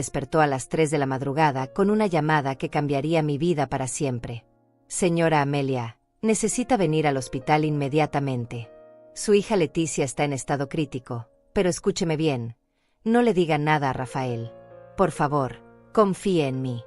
despertó a las 3 de la madrugada con una llamada que cambiaría mi vida para siempre. Señora Amelia, necesita venir al hospital inmediatamente. Su hija Leticia está en estado crítico, pero escúcheme bien. No le diga nada a Rafael. Por favor, confíe en mí.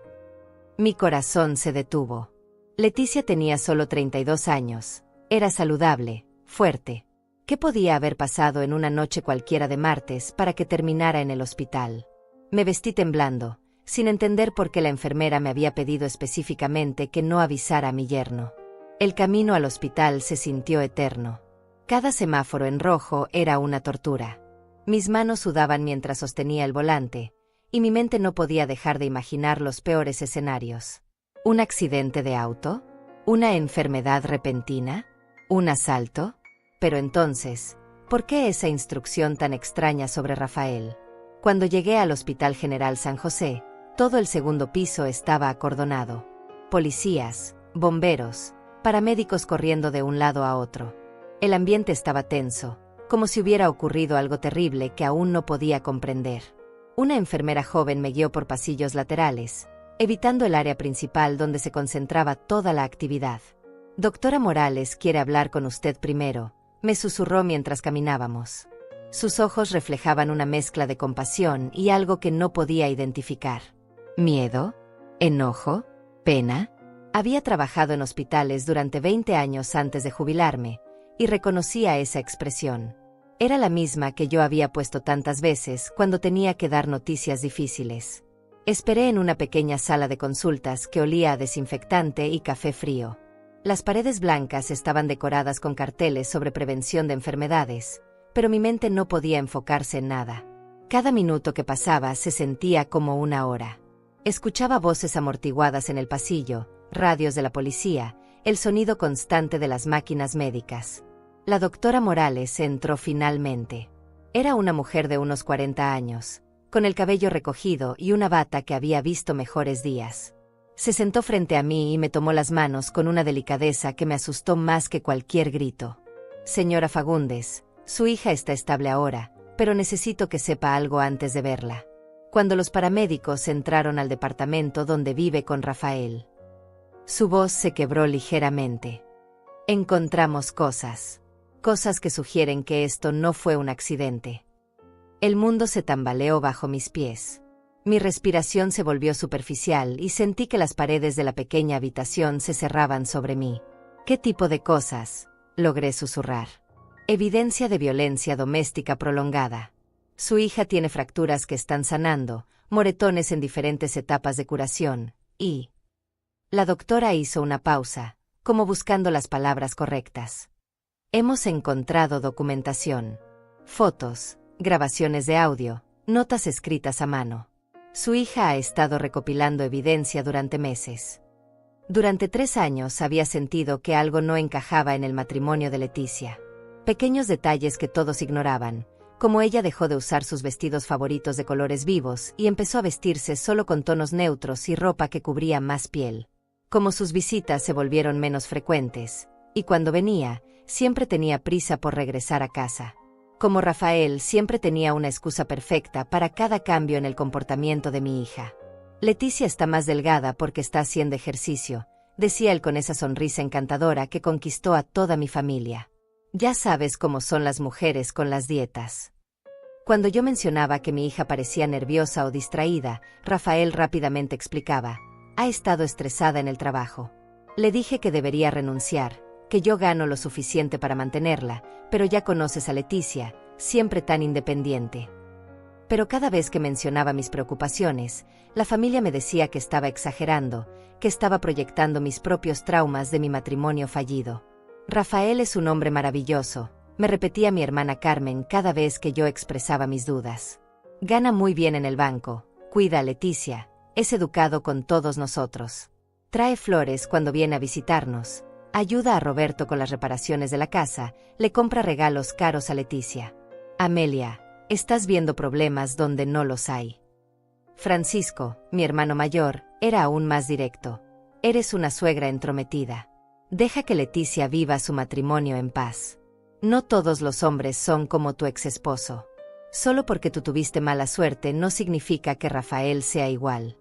Mi corazón se detuvo. Leticia tenía solo 32 años. Era saludable, fuerte. ¿Qué podía haber pasado en una noche cualquiera de martes para que terminara en el hospital? Me vestí temblando, sin entender por qué la enfermera me había pedido específicamente que no avisara a mi yerno. El camino al hospital se sintió eterno. Cada semáforo en rojo era una tortura. Mis manos sudaban mientras sostenía el volante, y mi mente no podía dejar de imaginar los peores escenarios. ¿Un accidente de auto? ¿Una enfermedad repentina? ¿Un asalto? Pero entonces, ¿por qué esa instrucción tan extraña sobre Rafael? Cuando llegué al Hospital General San José, todo el segundo piso estaba acordonado. Policías, bomberos, paramédicos corriendo de un lado a otro. El ambiente estaba tenso, como si hubiera ocurrido algo terrible que aún no podía comprender. Una enfermera joven me guió por pasillos laterales, evitando el área principal donde se concentraba toda la actividad. Doctora Morales quiere hablar con usted primero, me susurró mientras caminábamos. Sus ojos reflejaban una mezcla de compasión y algo que no podía identificar. ¿Miedo? ¿Enojo? ¿Pena? Había trabajado en hospitales durante 20 años antes de jubilarme, y reconocía esa expresión. Era la misma que yo había puesto tantas veces cuando tenía que dar noticias difíciles. Esperé en una pequeña sala de consultas que olía a desinfectante y café frío. Las paredes blancas estaban decoradas con carteles sobre prevención de enfermedades, pero mi mente no podía enfocarse en nada. Cada minuto que pasaba se sentía como una hora. Escuchaba voces amortiguadas en el pasillo, radios de la policía, el sonido constante de las máquinas médicas. La doctora Morales entró finalmente. Era una mujer de unos 40 años, con el cabello recogido y una bata que había visto mejores días. Se sentó frente a mí y me tomó las manos con una delicadeza que me asustó más que cualquier grito. Señora Fagundes, su hija está estable ahora, pero necesito que sepa algo antes de verla. Cuando los paramédicos entraron al departamento donde vive con Rafael, su voz se quebró ligeramente. Encontramos cosas que sugieren que esto no fue un accidente. El mundo se tambaleó bajo mis pies. Mi respiración se volvió superficial y sentí que las paredes de la pequeña habitación se cerraban sobre mí. ¿Qué tipo de cosas?, logré susurrar. Evidencia de violencia doméstica prolongada. Su hija tiene fracturas que están sanando, moretones en diferentes etapas de curación, y... La doctora hizo una pausa, como buscando las palabras correctas. Hemos encontrado documentación. Fotos, grabaciones de audio, notas escritas a mano. Su hija ha estado recopilando evidencia durante meses. Durante 3 años había sentido que algo no encajaba en el matrimonio de Leticia. Pequeños detalles que todos ignoraban, como ella dejó de usar sus vestidos favoritos de colores vivos y empezó a vestirse solo con tonos neutros y ropa que cubría más piel. Como sus visitas se volvieron menos frecuentes, y cuando venía, siempre tenía prisa por regresar a casa. Como Rafael siempre tenía una excusa perfecta para cada cambio en el comportamiento de mi hija. Leticia está más delgada porque está haciendo ejercicio, decía él con esa sonrisa encantadora que conquistó a toda mi familia. Ya sabes cómo son las mujeres con las dietas. Cuando yo mencionaba que mi hija parecía nerviosa o distraída, Rafael rápidamente explicaba: ha estado estresada en el trabajo. Le dije que debería renunciar, que yo gano lo suficiente para mantenerla, pero ya conoces a Leticia, siempre tan independiente. Pero cada vez que mencionaba mis preocupaciones, la familia me decía que estaba exagerando, que estaba proyectando mis propios traumas de mi matrimonio fallido. Rafael es un hombre maravilloso, me repetía mi hermana Carmen cada vez que yo expresaba mis dudas. Gana muy bien en el banco, cuida a Leticia, es educado con todos nosotros. Trae flores cuando viene a visitarnos, ayuda a Roberto con las reparaciones de la casa, le compra regalos caros a Leticia. Amelia, estás viendo problemas donde no los hay. Francisco, mi hermano mayor, era aún más directo. Eres una suegra entrometida. Deja que Leticia viva su matrimonio en paz. No todos los hombres son como tu exesposo. Solo porque tú tuviste mala suerte no significa que Rafael sea igual.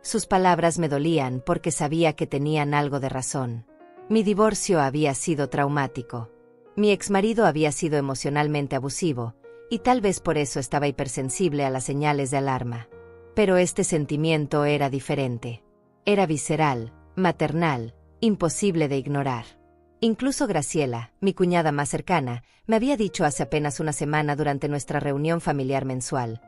Sus palabras me dolían porque sabía que tenían algo de razón. Mi divorcio había sido traumático. Mi exmarido había sido emocionalmente abusivo, y tal vez por eso estaba hipersensible a las señales de alarma. Pero este sentimiento era diferente. Era visceral, maternal, imposible de ignorar. Incluso Graciela, mi cuñada más cercana, me había dicho hace apenas una semana durante nuestra reunión familiar mensual: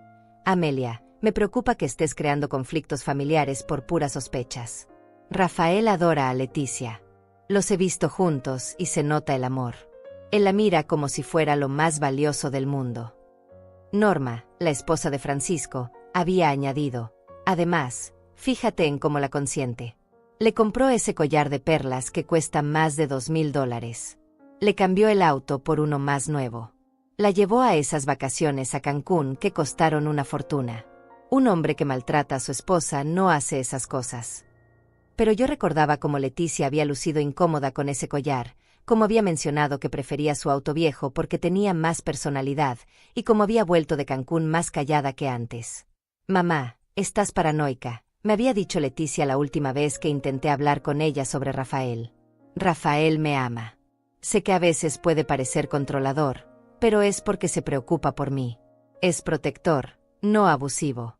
Amelia, me preocupa que estés creando conflictos familiares por puras sospechas. Rafael adora a Leticia. Los he visto juntos y se nota el amor. Él la mira como si fuera lo más valioso del mundo. Norma, la esposa de Francisco, había añadido: además, fíjate en cómo la consiente. Le compró ese collar de perlas que cuesta más de $2,000. Le cambió el auto por uno más nuevo. La llevó a esas vacaciones a Cancún que costaron una fortuna. Un hombre que maltrata a su esposa no hace esas cosas. Pero yo recordaba cómo Leticia había lucido incómoda con ese collar, cómo había mencionado que prefería su auto viejo porque tenía más personalidad, y cómo había vuelto de Cancún más callada que antes. Mamá, estás paranoica, me había dicho Leticia la última vez que intenté hablar con ella sobre Rafael. Rafael me ama. Sé que a veces puede parecer controlador, pero es porque se preocupa por mí. Es protector, no abusivo.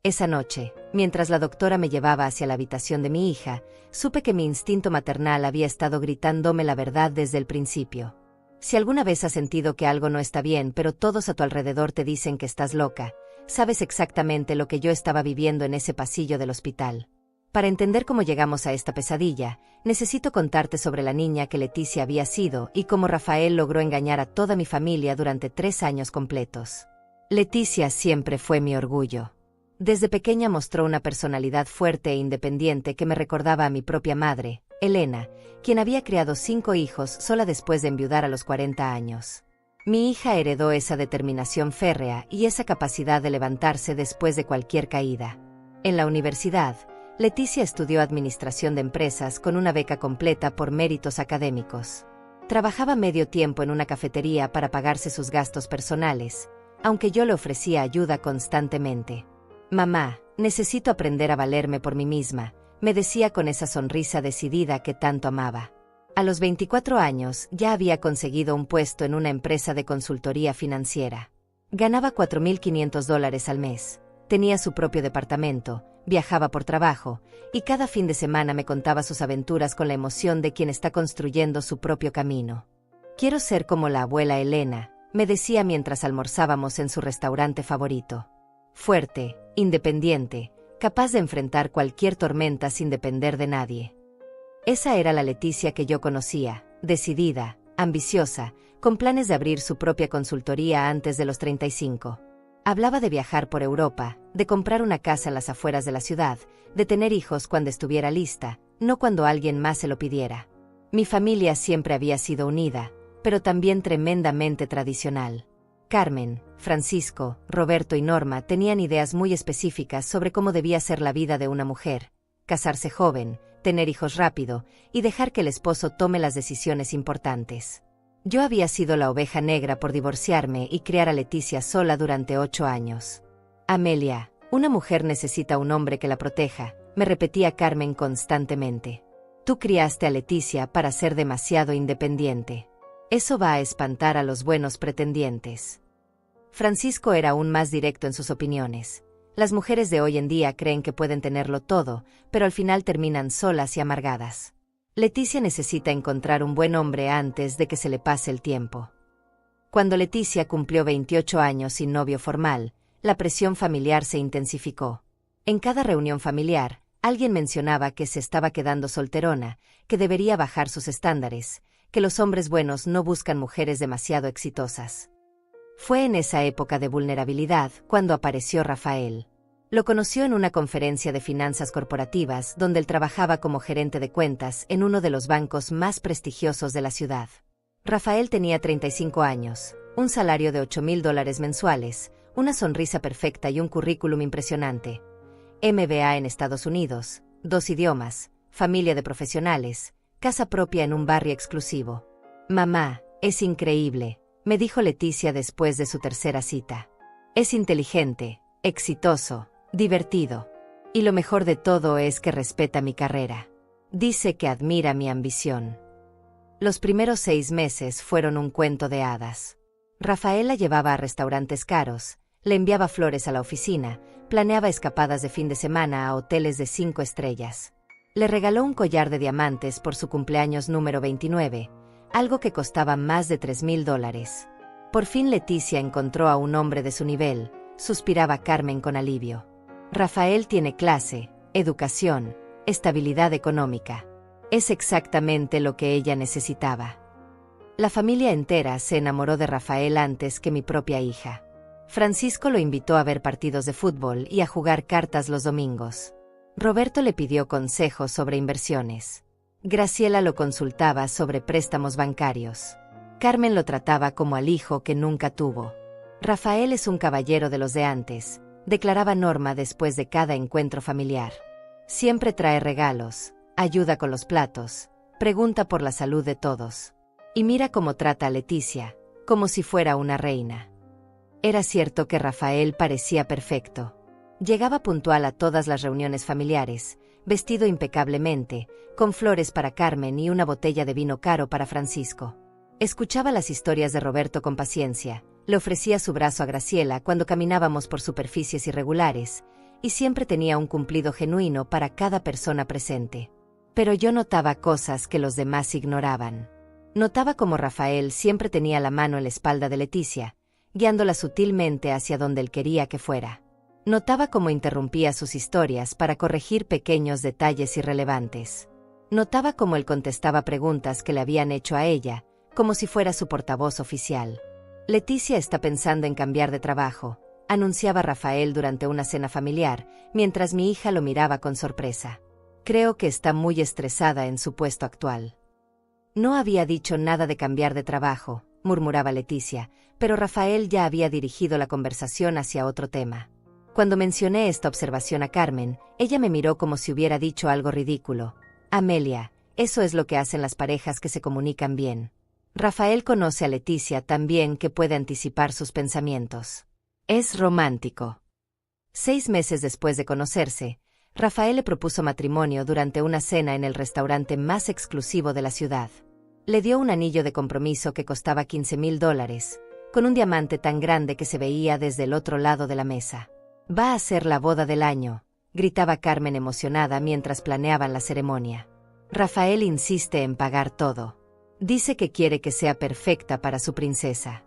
Esa noche, mientras la doctora me llevaba hacia la habitación de mi hija, supe que mi instinto maternal había estado gritándome la verdad desde el principio. Si alguna vez has sentido que algo no está bien pero todos a tu alrededor te dicen que estás loca, sabes exactamente lo que yo estaba viviendo en ese pasillo del hospital. Para entender cómo llegamos a esta pesadilla, necesito contarte sobre la niña que Leticia había sido y cómo Rafael logró engañar a toda mi familia durante 3 años completos. Leticia siempre fue mi orgullo. Desde pequeña mostró una personalidad fuerte e independiente que me recordaba a mi propia madre, Elena, quien había criado 5 hijos sola después de enviudar a los 40 años. Mi hija heredó esa determinación férrea y esa capacidad de levantarse después de cualquier caída. En la universidad, Leticia estudió Administración de Empresas con una beca completa por méritos académicos. Trabajaba medio tiempo en una cafetería para pagarse sus gastos personales, aunque yo le ofrecía ayuda constantemente. Mamá, necesito aprender a valerme por mí misma, me decía con esa sonrisa decidida que tanto amaba. A los 24 años ya había conseguido un puesto en una empresa de consultoría financiera. Ganaba $4,500 al mes, tenía su propio departamento, viajaba por trabajo, y cada fin de semana me contaba sus aventuras con la emoción de quien está construyendo su propio camino. Quiero ser como la abuela Elena, me decía mientras almorzábamos en su restaurante favorito. Fuerte, independiente, capaz de enfrentar cualquier tormenta sin depender de nadie. Esa era la Leticia que yo conocía, decidida, ambiciosa, con planes de abrir su propia consultoría antes de los 35. Hablaba de viajar por Europa, de comprar una casa en las afueras de la ciudad, de tener hijos cuando estuviera lista, no cuando alguien más se lo pidiera. Mi familia siempre había sido unida, pero también tremendamente tradicional. Carmen, Francisco, Roberto y Norma tenían ideas muy específicas sobre cómo debía ser la vida de una mujer: casarse joven, tener hijos rápido y dejar que el esposo tome las decisiones importantes. Yo había sido la oveja negra por divorciarme y criar a Leticia sola durante 8 años. Amelia, una mujer necesita un hombre que la proteja, me repetía Carmen constantemente. Tú criaste a Leticia para ser demasiado independiente. Eso va a espantar a los buenos pretendientes. Francisco era aún más directo en sus opiniones. Las mujeres de hoy en día creen que pueden tenerlo todo, pero al final terminan solas y amargadas. Leticia necesita encontrar un buen hombre antes de que se le pase el tiempo. Cuando Leticia cumplió 28 años sin novio formal, la presión familiar se intensificó. En cada reunión familiar, alguien mencionaba que se estaba quedando solterona, que debería bajar sus estándares, que los hombres buenos no buscan mujeres demasiado exitosas. Fue en esa época de vulnerabilidad cuando apareció Rafael. Lo conoció en una conferencia de finanzas corporativas donde él trabajaba como gerente de cuentas en uno de los bancos más prestigiosos de la ciudad. Rafael tenía 35 años, un salario de $8,000 mensuales, una sonrisa perfecta y un currículum impresionante. MBA en Estados Unidos, 2 idiomas, familia de profesionales, casa propia en un barrio exclusivo. Mamá, es increíble, me dijo Leticia después de su tercera cita. Es inteligente, exitoso, divertido. Y lo mejor de todo es que respeta mi carrera. Dice que admira mi ambición. Los primeros 6 meses fueron un cuento de hadas. Rafael la llevaba a restaurantes caros, le enviaba flores a la oficina, planeaba escapadas de fin de semana a hoteles de 5 estrellas. Le regaló un collar de diamantes por su cumpleaños número 29, algo que costaba más de $3,000. Por fin Leticia encontró a un hombre de su nivel, suspiraba Carmen con alivio. Rafael tiene clase, educación, estabilidad económica. Es exactamente lo que ella necesitaba. La familia entera se enamoró de Rafael antes que mi propia hija. Francisco lo invitó a ver partidos de fútbol y a jugar cartas los domingos. Roberto le pidió consejos sobre inversiones. Graciela lo consultaba sobre préstamos bancarios. Carmen lo trataba como al hijo que nunca tuvo. Rafael es un caballero de los de antes, declaraba Norma después de cada encuentro familiar. Siempre trae regalos, ayuda con los platos, pregunta por la salud de todos. Y mira cómo trata a Leticia, como si fuera una reina. Era cierto que Rafael parecía perfecto. Llegaba puntual a todas las reuniones familiares, vestido impecablemente, con flores para Carmen y una botella de vino caro para Francisco. Escuchaba las historias de Roberto con paciencia, le ofrecía su brazo a Graciela cuando caminábamos por superficies irregulares, y siempre tenía un cumplido genuino para cada persona presente. Pero yo notaba cosas que los demás ignoraban. Notaba cómo Rafael siempre tenía la mano en la espalda de Leticia, guiándola sutilmente hacia donde él quería que fuera. Notaba cómo interrumpía sus historias para corregir pequeños detalles irrelevantes. Notaba cómo él contestaba preguntas que le habían hecho a ella, como si fuera su portavoz oficial. Leticia está pensando en cambiar de trabajo, anunciaba Rafael durante una cena familiar, mientras mi hija lo miraba con sorpresa. Creo que está muy estresada en su puesto actual. No había dicho nada de cambiar de trabajo, murmuraba Leticia, pero Rafael ya había dirigido la conversación hacia otro tema. Cuando mencioné esta observación a Carmen, ella me miró como si hubiera dicho algo ridículo. Amelia, eso es lo que hacen las parejas que se comunican bien. Rafael conoce a Leticia tan bien que puede anticipar sus pensamientos. Es romántico. 6 meses después de conocerse, Rafael le propuso matrimonio durante una cena en el restaurante más exclusivo de la ciudad. Le dio un anillo de compromiso que costaba $15,000, con un diamante tan grande que se veía desde el otro lado de la mesa. Va a ser la boda del año, gritaba Carmen emocionada mientras planeaban la ceremonia. Rafael insiste en pagar todo. Dice que quiere que sea perfecta para su princesa.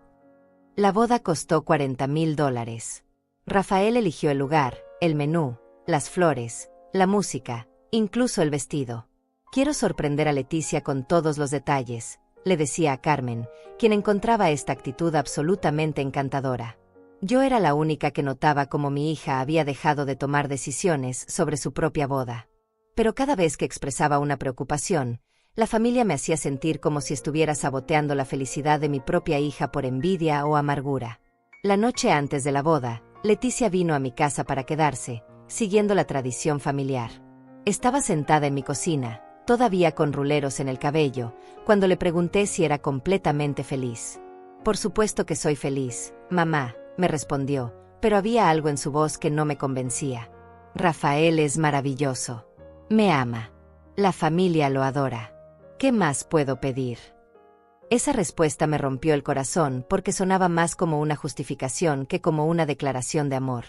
La boda costó $40,000. Rafael eligió el lugar, el menú, las flores, la música, incluso el vestido. Quiero sorprender a Leticia con todos los detalles, le decía a Carmen, quien encontraba esta actitud absolutamente encantadora. Yo era la única que notaba cómo mi hija había dejado de tomar decisiones sobre su propia boda. Pero cada vez que expresaba una preocupación, la familia me hacía sentir como si estuviera saboteando la felicidad de mi propia hija por envidia o amargura. La noche antes de la boda, Leticia vino a mi casa para quedarse, siguiendo la tradición familiar. Estaba sentada en mi cocina, todavía con ruleros en el cabello, cuando le pregunté si era completamente feliz. Por supuesto que soy feliz, mamá, me respondió, pero había algo en su voz que no me convencía. Rafael es maravilloso. Me ama. La familia lo adora. ¿Qué más puedo pedir? Esa respuesta me rompió el corazón porque sonaba más como una justificación que como una declaración de amor.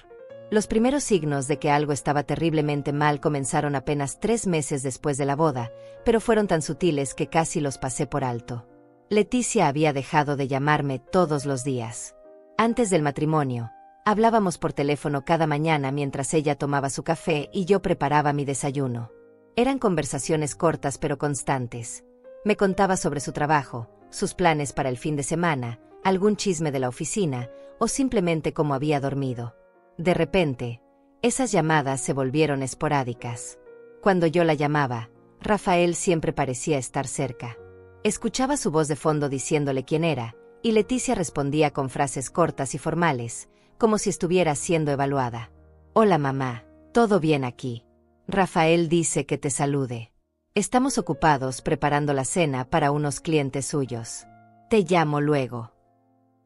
Los primeros signos de que algo estaba terriblemente mal comenzaron apenas 3 meses después de la boda, pero fueron tan sutiles que casi los pasé por alto. Leticia había dejado de llamarme todos los días. Antes del matrimonio, hablábamos por teléfono cada mañana mientras ella tomaba su café y yo preparaba mi desayuno. Eran conversaciones cortas pero constantes. Me contaba sobre su trabajo, sus planes para el fin de semana, algún chisme de la oficina o simplemente cómo había dormido. De repente, esas llamadas se volvieron esporádicas. Cuando yo la llamaba, Rafael siempre parecía estar cerca. Escuchaba su voz de fondo diciéndole quién era, y Leticia respondía con frases cortas y formales, como si estuviera siendo evaluada. Hola mamá, ¿todo bien aquí? Rafael dice que te salude. Estamos ocupados preparando la cena para unos clientes suyos. Te llamo luego.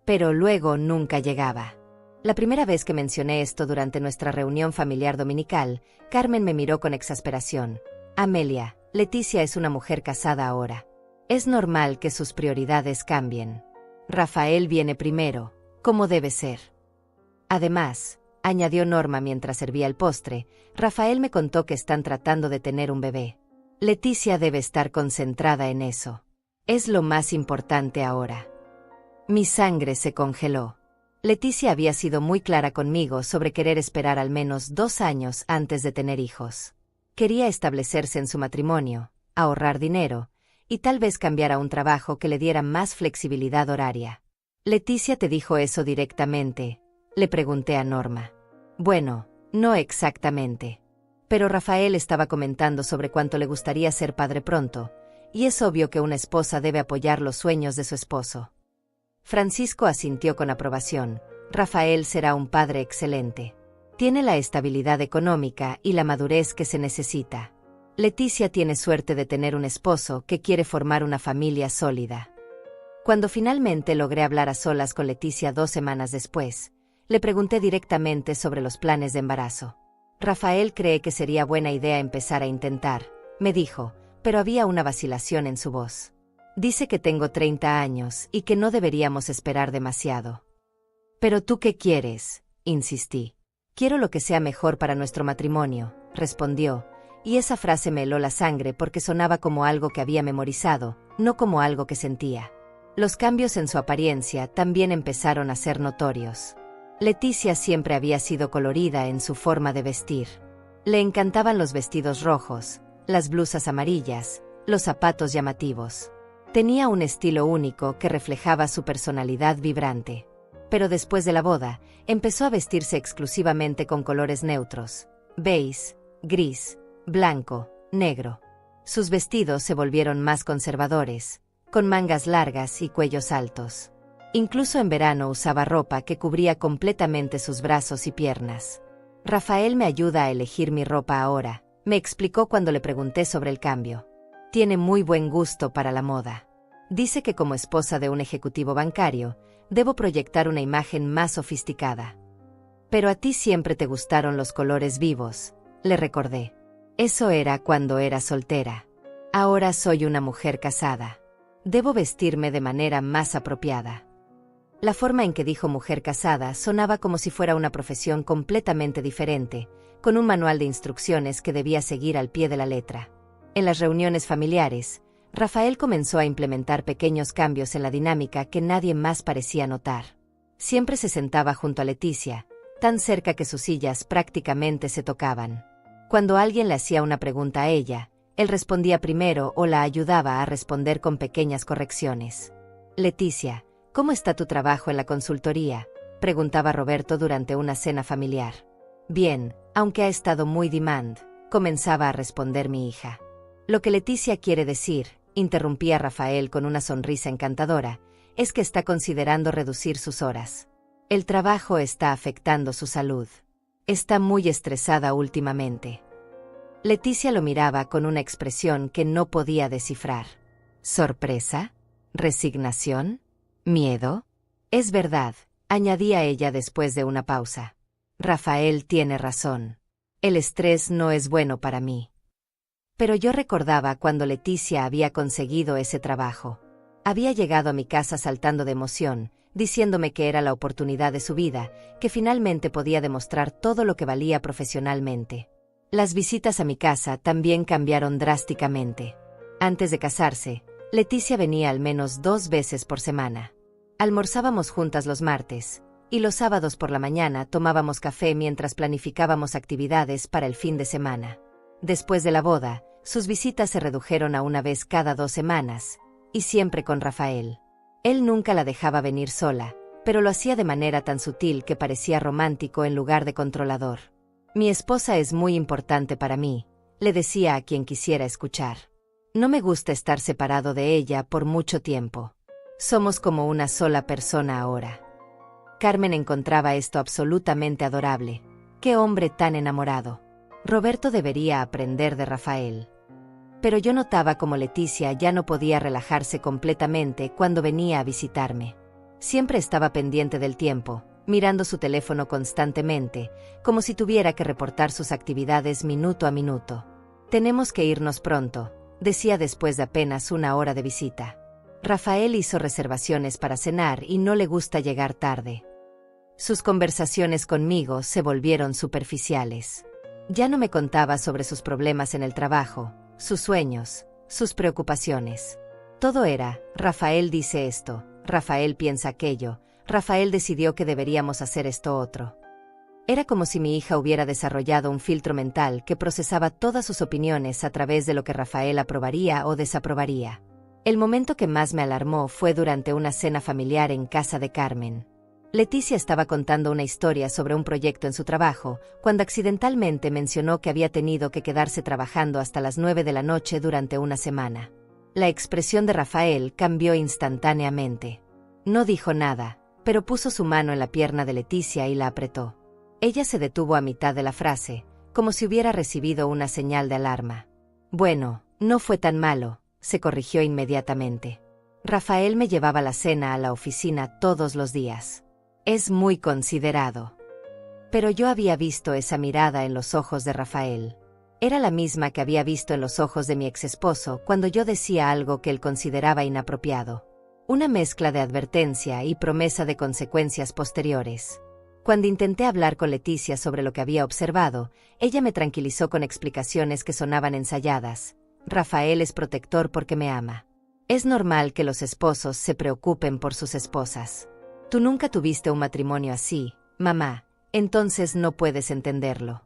Pero luego nunca llegaba. La primera vez que mencioné esto durante nuestra reunión familiar dominical, Carmen me miró con exasperación. Amelia, Leticia es una mujer casada ahora. Es normal que sus prioridades cambien. Rafael viene primero, como debe ser. Además, añadió Norma mientras servía el postre, Rafael me contó que están tratando de tener un bebé. Leticia debe estar concentrada en eso. Es lo más importante ahora. Mi sangre se congeló. Leticia había sido muy clara conmigo sobre querer esperar al menos 2 años antes de tener hijos. Quería establecerse en su matrimonio, ahorrar dinero, y tal vez cambiar a un trabajo que le diera más flexibilidad horaria. ¿Leticia te dijo eso directamente?, le pregunté a Norma. Bueno, no exactamente. Pero Rafael estaba comentando sobre cuánto le gustaría ser padre pronto, y es obvio que una esposa debe apoyar los sueños de su esposo. Francisco asintió con aprobación. Rafael será un padre excelente. Tiene la estabilidad económica y la madurez que se necesita. Leticia tiene suerte de tener un esposo que quiere formar una familia sólida. Cuando finalmente logré hablar a solas con Leticia 2 semanas después, le pregunté directamente sobre los planes de embarazo. Rafael cree que sería buena idea empezar a intentar, me dijo, pero había una vacilación en su voz. Dice que tengo 30 años y que no deberíamos esperar demasiado. ¿Pero tú qué quieres?, insistí. Quiero lo que sea mejor para nuestro matrimonio, respondió, y esa frase me heló la sangre porque sonaba como algo que había memorizado, no como algo que sentía. Los cambios en su apariencia también empezaron a ser notorios. Leticia siempre había sido colorida en su forma de vestir. Le encantaban los vestidos rojos, las blusas amarillas, los zapatos llamativos. Tenía un estilo único que reflejaba su personalidad vibrante. Pero después de la boda, empezó a vestirse exclusivamente con colores neutros: beige, gris, blanco, negro. Sus vestidos se volvieron más conservadores, con mangas largas y cuellos altos. Incluso en verano usaba ropa que cubría completamente sus brazos y piernas. Rafael me ayuda a elegir mi ropa ahora, me explicó cuando le pregunté sobre el cambio. Tiene muy buen gusto para la moda. Dice que como esposa de un ejecutivo bancario, debo proyectar una imagen más sofisticada. Pero a ti siempre te gustaron los colores vivos, le recordé. Eso era cuando era soltera. Ahora soy una mujer casada. Debo vestirme de manera más apropiada. La forma en que dijo mujer casada sonaba como si fuera una profesión completamente diferente, con un manual de instrucciones que debía seguir al pie de la letra. En las reuniones familiares, Rafael comenzó a implementar pequeños cambios en la dinámica que nadie más parecía notar. Siempre se sentaba junto a Leticia, tan cerca que sus sillas prácticamente se tocaban. Cuando alguien le hacía una pregunta a ella, él respondía primero o la ayudaba a responder con pequeñas correcciones. Leticia, ¿cómo está tu trabajo en la consultoría?, preguntaba Roberto durante una cena familiar. Bien, aunque ha estado muy demand, comenzaba a responder mi hija. Lo que Leticia quiere decir, interrumpía Rafael con una sonrisa encantadora, es que está considerando reducir sus horas. El trabajo está afectando su salud. Está muy estresada últimamente. Leticia lo miraba con una expresión que no podía descifrar. ¿Sorpresa? ¿Resignación? ¿Miedo? Es verdad, añadía ella después de una pausa. Rafael tiene razón. El estrés no es bueno para mí. Pero yo recordaba cuando Leticia había conseguido ese trabajo. Había llegado a mi casa saltando de emoción, diciéndome que era la oportunidad de su vida, que finalmente podía demostrar todo lo que valía profesionalmente. Las visitas a mi casa también cambiaron drásticamente. Antes de casarse, Leticia venía al menos 2 veces por semana. Almorzábamos juntas los martes, y los sábados por la mañana tomábamos café mientras planificábamos actividades para el fin de semana. Después de la boda, sus visitas se redujeron a una vez cada 2 semanas, y siempre con Rafael. Él nunca la dejaba venir sola, pero lo hacía de manera tan sutil que parecía romántico en lugar de controlador. Mi esposa es muy importante para mí, le decía a quien quisiera escuchar. No me gusta estar separado de ella por mucho tiempo. Somos como una sola persona ahora. Carmen encontraba esto absolutamente adorable. ¡Qué hombre tan enamorado! Roberto debería aprender de Rafael. Pero yo notaba como Leticia ya no podía relajarse completamente cuando venía a visitarme. Siempre estaba pendiente del tiempo, mirando su teléfono constantemente, como si tuviera que reportar sus actividades minuto a minuto. «Tenemos que irnos pronto», decía después de apenas una hora de visita. Rafael hizo reservaciones para cenar y no le gusta llegar tarde. Sus conversaciones conmigo se volvieron superficiales. Ya no me contaba sobre sus problemas en el trabajo, sus sueños, sus preocupaciones. Todo era, Rafael dice esto, Rafael piensa aquello, Rafael decidió que deberíamos hacer esto otro. Era como si mi hija hubiera desarrollado un filtro mental que procesaba todas sus opiniones a través de lo que Rafael aprobaría o desaprobaría. El momento que más me alarmó fue durante una cena familiar en casa de Carmen. Leticia estaba contando una historia sobre un proyecto en su trabajo, cuando accidentalmente mencionó que había tenido que quedarse trabajando hasta las 9 de la noche durante una semana. La expresión de Rafael cambió instantáneamente. No dijo nada, pero puso su mano en la pierna de Leticia y la apretó. Ella se detuvo a mitad de la frase, como si hubiera recibido una señal de alarma. «Bueno, no fue tan malo», se corrigió inmediatamente. «Rafael me llevaba la cena a la oficina todos los días. Es muy considerado». Pero yo había visto esa mirada en los ojos de Rafael. Era la misma que había visto en los ojos de mi exesposo cuando yo decía algo que él consideraba inapropiado. Una mezcla de advertencia y promesa de consecuencias posteriores. Cuando intenté hablar con Leticia sobre lo que había observado, ella me tranquilizó con explicaciones que sonaban ensayadas. «Rafael es protector porque me ama. Es normal que los esposos se preocupen por sus esposas. Tú nunca tuviste un matrimonio así, mamá, entonces no puedes entenderlo».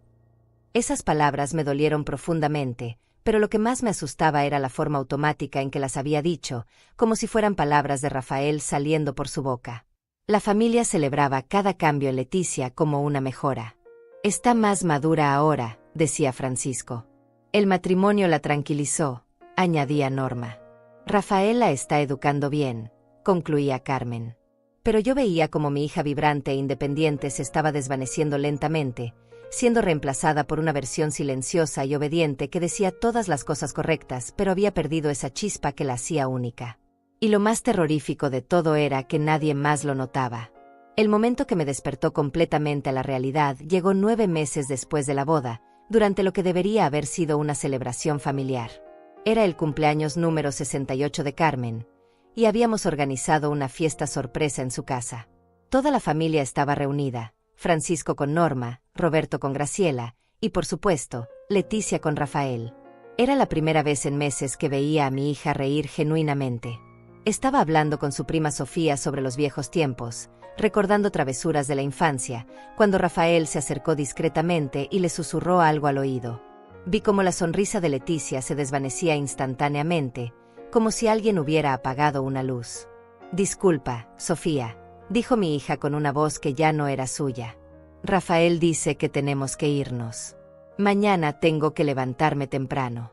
Esas palabras me dolieron profundamente, pero lo que más me asustaba era la forma automática en que las había dicho, como si fueran palabras de Rafael saliendo por su boca. La familia celebraba cada cambio en Leticia como una mejora. «Está más madura ahora», decía Francisco. «El matrimonio la tranquilizó», añadía Norma. «Rafael la está educando bien», concluía Carmen. Pero yo veía como mi hija vibrante e independiente se estaba desvaneciendo lentamente, siendo reemplazada por una versión silenciosa y obediente que decía todas las cosas correctas, pero había perdido esa chispa que la hacía única. Y lo más terrorífico de todo era que nadie más lo notaba. El momento que me despertó completamente a la realidad llegó 9 meses después de la boda, durante lo que debería haber sido una celebración familiar. Era el cumpleaños número 68 de Carmen, y habíamos organizado una fiesta sorpresa en su casa. Toda la familia estaba reunida, Francisco con Norma, Roberto con Graciela, y por supuesto, Leticia con Rafael. Era la primera vez en meses que veía a mi hija reír genuinamente. Estaba hablando con su prima Sofía sobre los viejos tiempos, recordando travesuras de la infancia, cuando Rafael se acercó discretamente y le susurró algo al oído. Vi cómo la sonrisa de Leticia se desvanecía instantáneamente, como si alguien hubiera apagado una luz. «Disculpa, Sofía», dijo mi hija con una voz que ya no era suya. «Rafael dice que tenemos que irnos. Mañana tengo que levantarme temprano».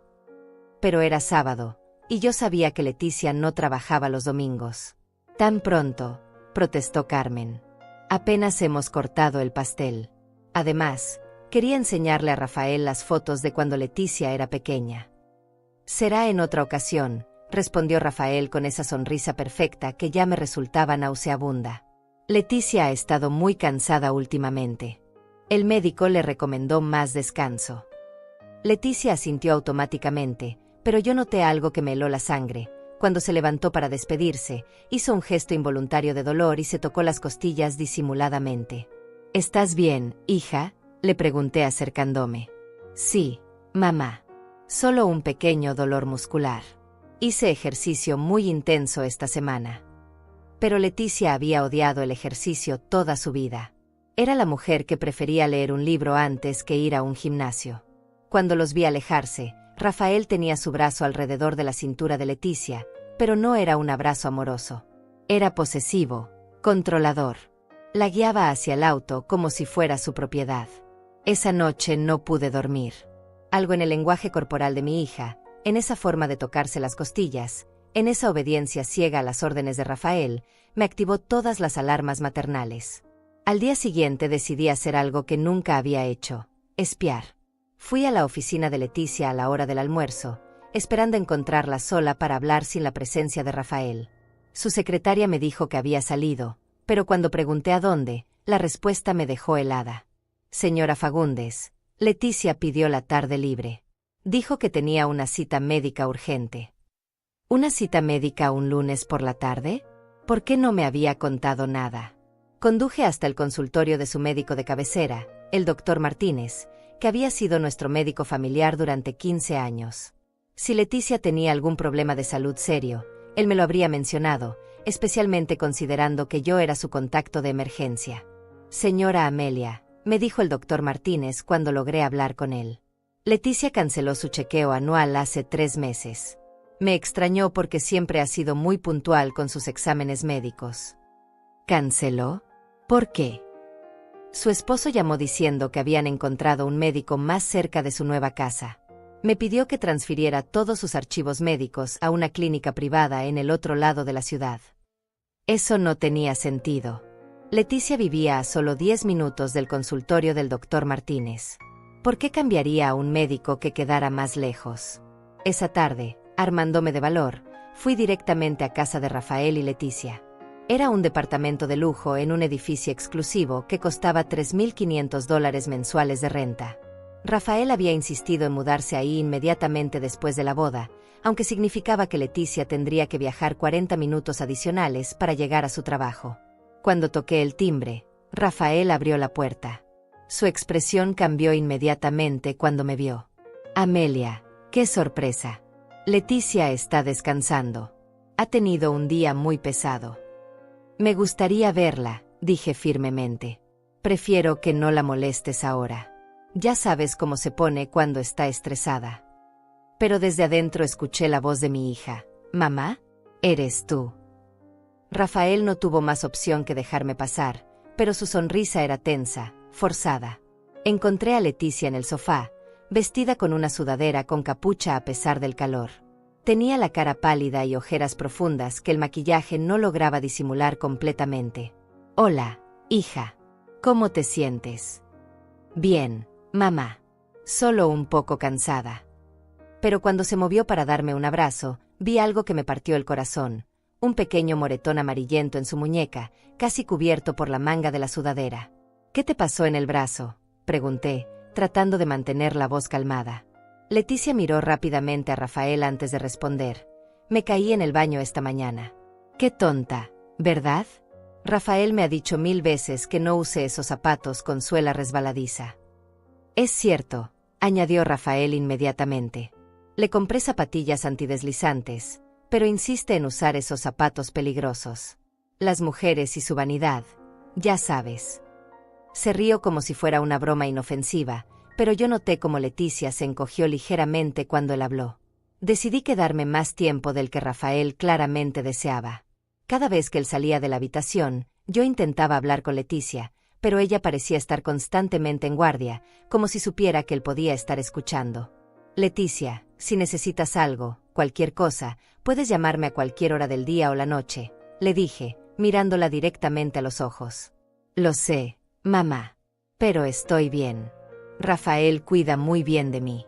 Pero era sábado, y yo sabía que Leticia no trabajaba los domingos. «Tan pronto», protestó Carmen. «Apenas hemos cortado el pastel. Además, quería enseñarle a Rafael las fotos de cuando Leticia era pequeña». «Será en otra ocasión», respondió Rafael con esa sonrisa perfecta que ya me resultaba nauseabunda. «Leticia ha estado muy cansada últimamente. El médico le recomendó más descanso». Leticia asintió automáticamente, pero yo noté algo que me heló la sangre. Cuando se levantó para despedirse, hizo un gesto involuntario de dolor y se tocó las costillas disimuladamente. «¿Estás bien, hija?», le pregunté acercándome. «Sí, mamá. Solo un pequeño dolor muscular. Hice ejercicio muy intenso esta semana». Pero Leticia había odiado el ejercicio toda su vida. Era la mujer que prefería leer un libro antes que ir a un gimnasio. Cuando los vi alejarse, Rafael tenía su brazo alrededor de la cintura de Leticia, pero no era un abrazo amoroso. Era posesivo, controlador. La guiaba hacia el auto como si fuera su propiedad. Esa noche no pude dormir. Algo en el lenguaje corporal de mi hija, en esa forma de tocarse las costillas, en esa obediencia ciega a las órdenes de Rafael, me activó todas las alarmas maternales. Al día siguiente decidí hacer algo que nunca había hecho: espiar. Fui a la oficina de Leticia a la hora del almuerzo, esperando encontrarla sola para hablar sin la presencia de Rafael. Su secretaria me dijo que había salido, pero cuando pregunté a dónde, la respuesta me dejó helada. Señora Fagundes, Leticia pidió la tarde libre. Dijo que tenía una cita médica urgente. ¿Una cita médica un lunes por la tarde? ¿Por qué no me había contado nada? Conduje hasta el consultorio de su médico de cabecera, el doctor Martínez, que había sido nuestro médico familiar durante 15 años. Si Leticia tenía algún problema de salud serio, él me lo habría mencionado, especialmente considerando que yo era su contacto de emergencia. Señora Amelia, me dijo el doctor Martínez cuando logré hablar con él. Leticia canceló su chequeo anual hace 3 meses. Me extrañó porque siempre ha sido muy puntual con sus exámenes médicos. ¿Canceló? ¿Por qué? Su esposo llamó diciendo que habían encontrado un médico más cerca de su nueva casa. Me pidió que transfiriera todos sus archivos médicos a una clínica privada en el otro lado de la ciudad. Eso no tenía sentido. Leticia vivía a solo 10 minutos del consultorio del doctor Martínez. ¿Por qué cambiaría a un médico que quedara más lejos? Esa tarde, armándome de valor, fui directamente a casa de Rafael y Leticia. Era un departamento de lujo en un edificio exclusivo que costaba $3,500 mensuales de renta. Rafael había insistido en mudarse ahí inmediatamente después de la boda, aunque significaba que Leticia tendría que viajar 40 minutos adicionales para llegar a su trabajo. Cuando toqué el timbre, Rafael abrió la puerta. Su expresión cambió inmediatamente cuando me vio. Amelia, qué sorpresa. Leticia está descansando. Ha tenido un día muy pesado. Me gustaría verla, dije firmemente. Prefiero que no la molestes ahora. Ya sabes cómo se pone cuando está estresada. Pero desde adentro escuché la voz de mi hija. Mamá, eres tú. Rafael no tuvo más opción que dejarme pasar, pero su sonrisa era tensa, forzada. Encontré a Leticia en el sofá, vestida con una sudadera con capucha a pesar del calor. Tenía la cara pálida y ojeras profundas que el maquillaje no lograba disimular completamente. Hola, hija. ¿Cómo te sientes? Bien, mamá. Solo un poco cansada. Pero cuando se movió para darme un abrazo, vi algo que me partió el corazón. Un pequeño moretón amarillento en su muñeca, casi cubierto por la manga de la sudadera. ¿Qué te pasó en el brazo?, pregunté, tratando de mantener la voz calmada. Leticia miró rápidamente a Rafael antes de responder. Me caí en el baño esta mañana. Qué tonta, ¿verdad? Rafael me ha dicho 1000 veces que no use esos zapatos con suela resbaladiza. Es cierto, añadió Rafael inmediatamente. Le compré zapatillas antideslizantes, pero insiste en usar esos zapatos peligrosos. Las mujeres y su vanidad, ya sabes. Se rió como si fuera una broma inofensiva, pero yo noté cómo Leticia se encogió ligeramente cuando él habló. Decidí quedarme más tiempo del que Rafael claramente deseaba. Cada vez que él salía de la habitación, yo intentaba hablar con Leticia, pero ella parecía estar constantemente en guardia, como si supiera que él podía estar escuchando. Leticia, si necesitas algo, cualquier cosa, puedes llamarme a cualquier hora del día o la noche, le dije, mirándola directamente a los ojos. Lo sé, mamá. Pero estoy bien. Rafael cuida muy bien de mí.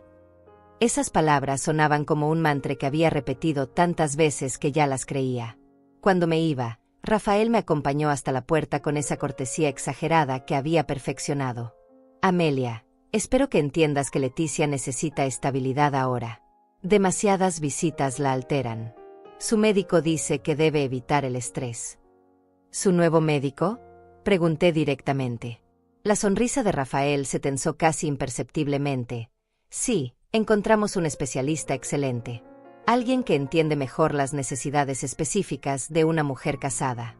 Esas palabras sonaban como un mantra que había repetido tantas veces que ya las creía. Cuando me iba, Rafael me acompañó hasta la puerta con esa cortesía exagerada que había perfeccionado. Amelia, espero que entiendas que Leticia necesita estabilidad ahora. Demasiadas visitas la alteran. Su médico dice que debe evitar el estrés. ¿Su nuevo médico?, pregunté directamente. La sonrisa de Rafael se tensó casi imperceptiblemente. Sí, encontramos un especialista excelente. Alguien que entiende mejor las necesidades específicas de una mujer casada.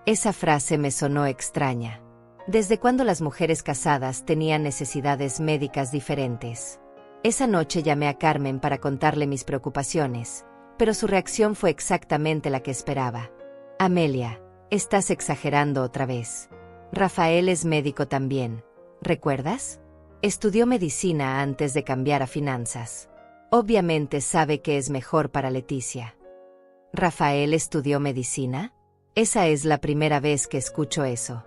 Esa frase me sonó extraña. ¿Desde cuándo las mujeres casadas tenían necesidades médicas diferentes? Esa noche llamé a Carmen para contarle mis preocupaciones, pero su reacción fue exactamente la que esperaba. Amelia, estás exagerando otra vez. Rafael es médico también, ¿recuerdas? Estudió medicina antes de cambiar a finanzas. Obviamente sabe que es mejor para Leticia. ¿Rafael estudió medicina? Esa es la primera vez que escucho eso.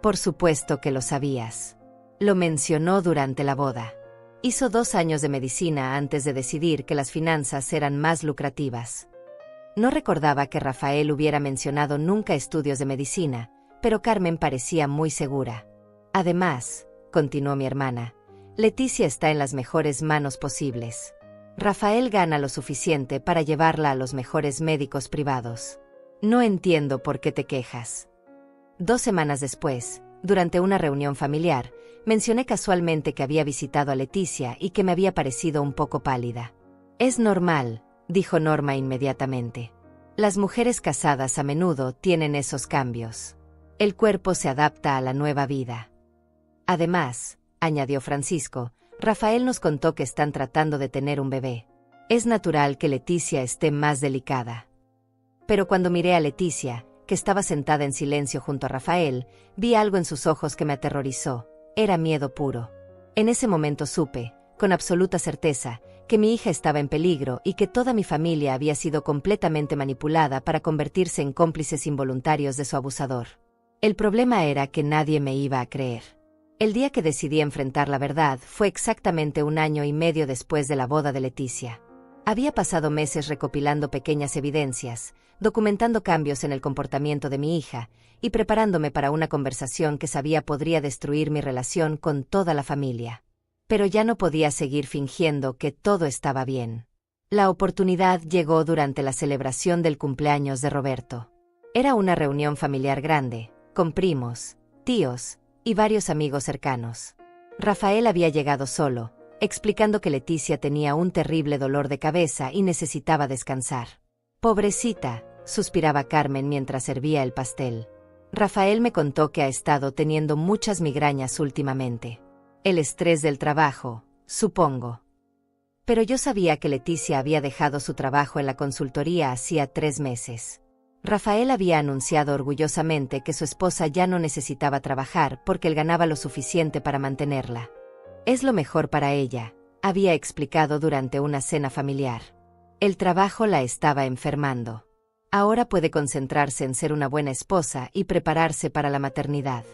Por supuesto que lo sabías. Lo mencionó durante la boda. Hizo 2 años de medicina antes de decidir que las finanzas eran más lucrativas. No recordaba que Rafael hubiera mencionado nunca estudios de medicina, pero Carmen parecía muy segura. Además, continuó mi hermana, Leticia está en las mejores manos posibles. Rafael gana lo suficiente para llevarla a los mejores médicos privados. No entiendo por qué te quejas. 2 semanas después, durante una reunión familiar, mencioné casualmente que había visitado a Leticia y que me había parecido un poco pálida. Es normal, dijo Norma inmediatamente. Las mujeres casadas a menudo tienen esos cambios. El cuerpo se adapta a la nueva vida. Además, añadió Francisco, Rafael nos contó que están tratando de tener un bebé. Es natural que Leticia esté más delicada. Pero cuando miré a Leticia, que estaba sentada en silencio junto a Rafael, vi algo en sus ojos que me aterrorizó. Era miedo puro. En ese momento supe, con absoluta certeza, que mi hija estaba en peligro y que toda mi familia había sido completamente manipulada para convertirse en cómplices involuntarios de su abusador. El problema era que nadie me iba a creer. El día que decidí enfrentar la verdad fue exactamente 1 año y medio después de la boda de Leticia. Había pasado meses recopilando pequeñas evidencias, documentando cambios en el comportamiento de mi hija y preparándome para una conversación que sabía podría destruir mi relación con toda la familia. Pero ya no podía seguir fingiendo que todo estaba bien. La oportunidad llegó durante la celebración del cumpleaños de Roberto. Era una reunión familiar grande, con primos, tíos y varios amigos cercanos. Rafael había llegado solo, explicando que Leticia tenía un terrible dolor de cabeza y necesitaba descansar. Pobrecita, suspiraba Carmen mientras servía el pastel. Rafael me contó que ha estado teniendo muchas migrañas últimamente. El estrés del trabajo, supongo. Pero yo sabía que Leticia había dejado su trabajo en la consultoría hacía 3 meses. Rafael había anunciado orgullosamente que su esposa ya no necesitaba trabajar porque él ganaba lo suficiente para mantenerla. Es lo mejor para ella, había explicado durante una cena familiar. El trabajo la estaba enfermando. Ahora puede concentrarse en ser una buena esposa y prepararse para la maternidad.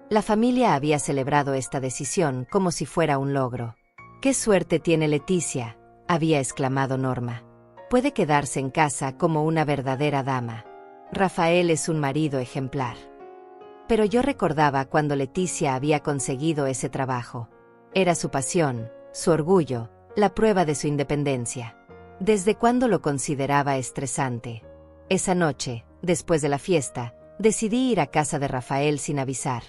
La familia había celebrado esta decisión como si fuera un logro. «¡Qué suerte tiene Leticia!», había exclamado Norma. «Puede quedarse en casa como una verdadera dama. Rafael es un marido ejemplar». Pero yo recordaba cuando Leticia había conseguido ese trabajo. Era su pasión, su orgullo, la prueba de su independencia. ¿Desde cuándo lo consideraba estresante? Esa noche, después de la fiesta, decidí ir a casa de Rafael sin avisar.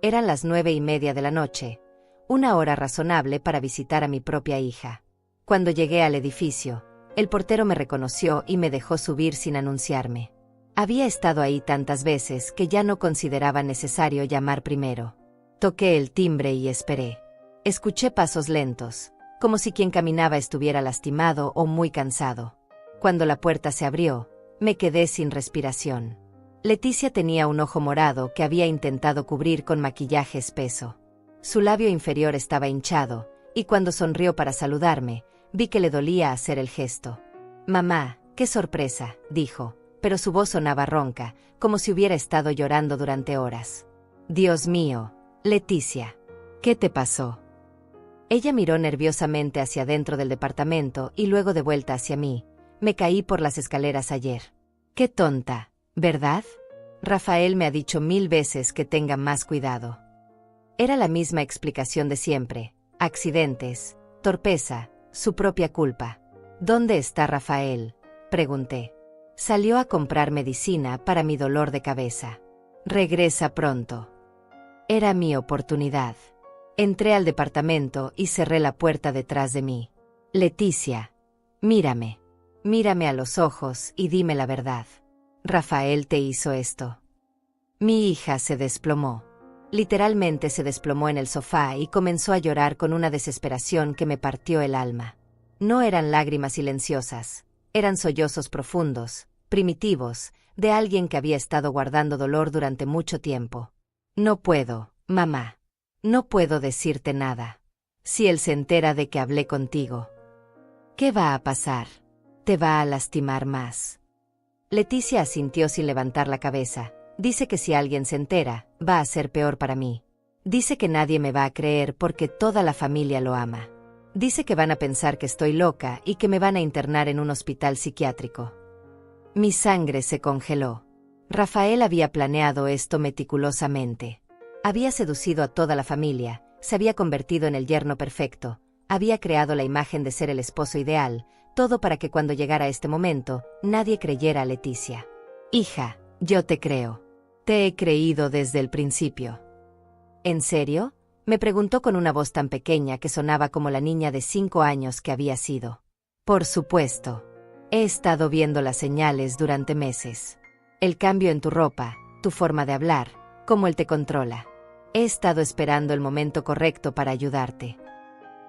Eran las 9:30 de la noche, una hora razonable para visitar a mi propia hija. Cuando llegué al edificio, el portero me reconoció y me dejó subir sin anunciarme. Había estado ahí tantas veces que ya no consideraba necesario llamar primero. Toqué el timbre y esperé. Escuché pasos lentos, como si quien caminaba estuviera lastimado o muy cansado. Cuando la puerta se abrió, me quedé sin respiración. Leticia tenía un ojo morado que había intentado cubrir con maquillaje espeso. Su labio inferior estaba hinchado, y cuando sonrió para saludarme, vi que le dolía hacer el gesto. «Mamá, qué sorpresa», dijo, pero su voz sonaba ronca, como si hubiera estado llorando durante horas. «Dios mío, Leticia, ¿qué te pasó?». Ella miró nerviosamente hacia dentro del departamento y luego de vuelta hacia mí. «Me caí por las escaleras ayer». «Qué tonta, ¿verdad? Rafael me ha dicho 1000 veces que tenga más cuidado». Era la misma explicación de siempre: accidentes, torpeza, su propia culpa. «¿Dónde está Rafael?», pregunté. «Salió a comprar medicina para mi dolor de cabeza. Regresa pronto». Era mi oportunidad. Entré al departamento y cerré la puerta detrás de mí. «Leticia, mírame. Mírame a los ojos y dime la verdad. Rafael te hizo esto». Mi hija se desplomó. Literalmente se desplomó en el sofá y comenzó a llorar con una desesperación que me partió el alma. No eran lágrimas silenciosas, eran sollozos profundos, primitivos, de alguien que había estado guardando dolor durante mucho tiempo. «No puedo, mamá. No puedo decirte nada. Si él se entera de que hablé contigo, ¿qué va a pasar? Te va a lastimar más». Leticia asintió sin levantar la cabeza. «Dice que si alguien se entera, va a ser peor para mí. Dice que nadie me va a creer porque toda la familia lo ama. Dice que van a pensar que estoy loca y que me van a internar en un hospital psiquiátrico». Mi sangre se congeló. Rafael había planeado esto meticulosamente. Había seducido a toda la familia, se había convertido en el yerno perfecto, había creado la imagen de ser el esposo ideal, todo para que cuando llegara este momento, nadie creyera a Leticia. Hija, yo te creo. Te he creído desde el principio. ¿En serio? Me preguntó con una voz tan pequeña que sonaba como la niña de 5 años que había sido. Por supuesto. He estado viendo las señales durante meses. El cambio en tu ropa, tu forma de hablar, cómo él te controla. He estado esperando el momento correcto para ayudarte.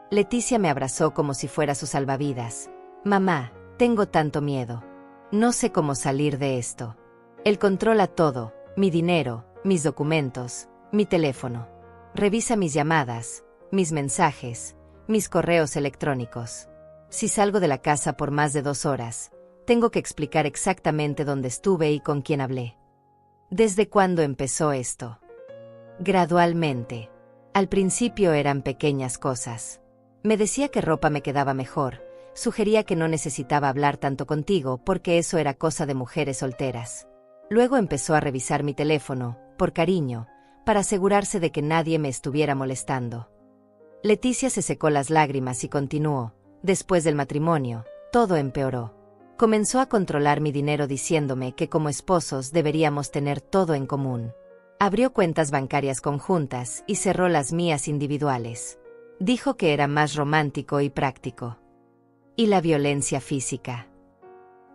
Leticia me abrazó como si fuera su salvavidas. Mamá, tengo tanto miedo. No sé cómo salir de esto. Él controla todo, mi dinero, mis documentos, mi teléfono. Revisa mis llamadas, mis mensajes, mis correos electrónicos. Si salgo de la casa por más de 2 horas, tengo que explicar exactamente dónde estuve y con quién hablé. ¿Desde cuándo empezó esto? Gradualmente. Al principio eran pequeñas cosas. Me decía que ropa me quedaba mejor, sugería que no necesitaba hablar tanto contigo porque eso era cosa de mujeres solteras. Luego empezó a revisar mi teléfono, por cariño, para asegurarse de que nadie me estuviera molestando. Leticia se secó las lágrimas y continuó. Después del matrimonio, todo empeoró. Comenzó a controlar mi dinero diciéndome que como esposos deberíamos tener todo en común. Abrió cuentas bancarias conjuntas y cerró las mías individuales. Dijo que era más romántico y práctico. Y la violencia física.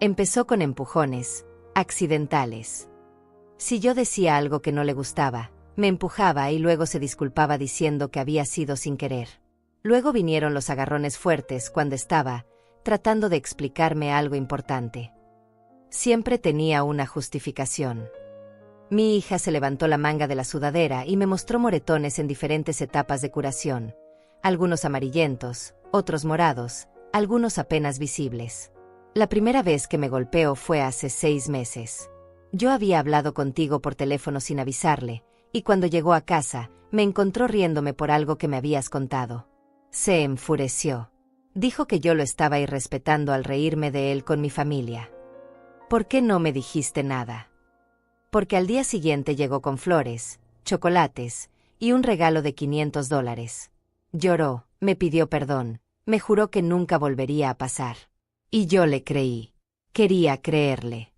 Empezó con empujones, accidentales. Si yo decía algo que no le gustaba, me empujaba y luego se disculpaba diciendo que había sido sin querer. Luego vinieron los agarrones fuertes cuando estaba tratando de explicarme algo importante. Siempre tenía una justificación. Mi hija se levantó la manga de la sudadera y me mostró moretones en diferentes etapas de curación, algunos amarillentos, otros morados, algunos apenas visibles. La primera vez que me golpeó fue hace 6 meses. Yo había hablado contigo por teléfono sin avisarle, y cuando llegó a casa, me encontró riéndome por algo que me habías contado. Se enfureció. Dijo que yo lo estaba irrespetando al reírme de él con mi familia. ¿Por qué no me dijiste nada? Porque al día siguiente llegó con flores, chocolates y un regalo de $500. Lloró, me pidió perdón, me juró que nunca volvería a pasar. Y yo le creí. Quería creerle.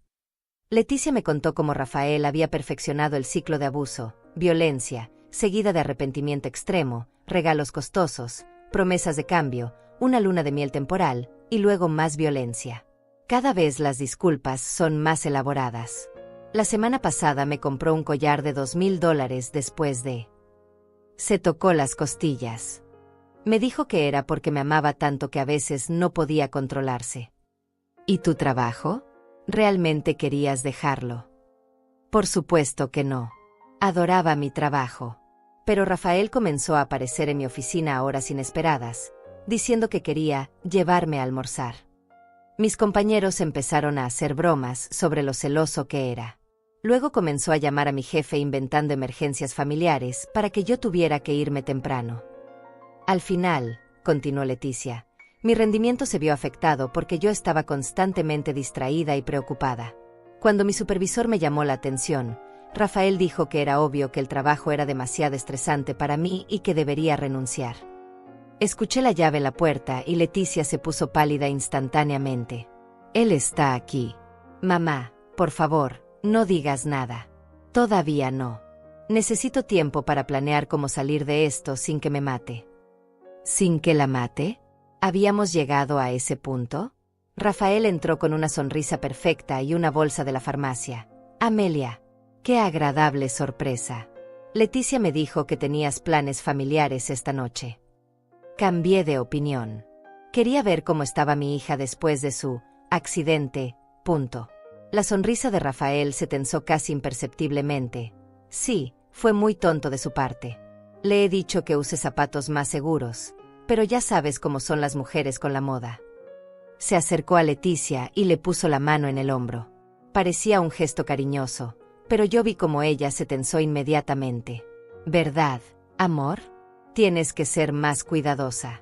Leticia me contó cómo Rafael había perfeccionado el ciclo de abuso, violencia, seguida de arrepentimiento extremo, regalos costosos, promesas de cambio, una luna de miel temporal, y luego más violencia. Cada vez las disculpas son más elaboradas. La semana pasada me compró un collar de $2,000 después de... Se tocó las costillas. Me dijo que era porque me amaba tanto que a veces no podía controlarse. ¿Y tu trabajo? ¿Realmente querías dejarlo? Por supuesto que no. Adoraba mi trabajo. Pero Rafael comenzó a aparecer en mi oficina a horas inesperadas, diciendo que quería llevarme a almorzar. Mis compañeros empezaron a hacer bromas sobre lo celoso que era. Luego comenzó a llamar a mi jefe inventando emergencias familiares para que yo tuviera que irme temprano. Al final, continuó Leticia, mi rendimiento se vio afectado porque yo estaba constantemente distraída y preocupada. Cuando mi supervisor me llamó la atención, Rafael dijo que era obvio que el trabajo era demasiado estresante para mí y que debería renunciar. Escuché la llave en la puerta y Leticia se puso pálida instantáneamente. Él está aquí. Mamá, por favor, no digas nada. Todavía no. Necesito tiempo para planear cómo salir de esto sin que me mate. ¿Sin que la mate? ¿Habíamos llegado a ese punto? Rafael entró con una sonrisa perfecta y una bolsa de la farmacia. Amelia. ¡Qué agradable sorpresa! Leticia me dijo que tenías planes familiares esta noche. Cambié de opinión. Quería ver cómo estaba mi hija después de su accidente. La sonrisa de Rafael se tensó casi imperceptiblemente. Sí, fue muy tonto de su parte. Le he dicho que use zapatos más seguros, pero ya sabes cómo son las mujeres con la moda. Se acercó a Leticia y le puso la mano en el hombro. Parecía un gesto cariñoso, pero yo vi cómo ella se tensó inmediatamente. ¿Verdad, amor? Tienes que ser más cuidadosa.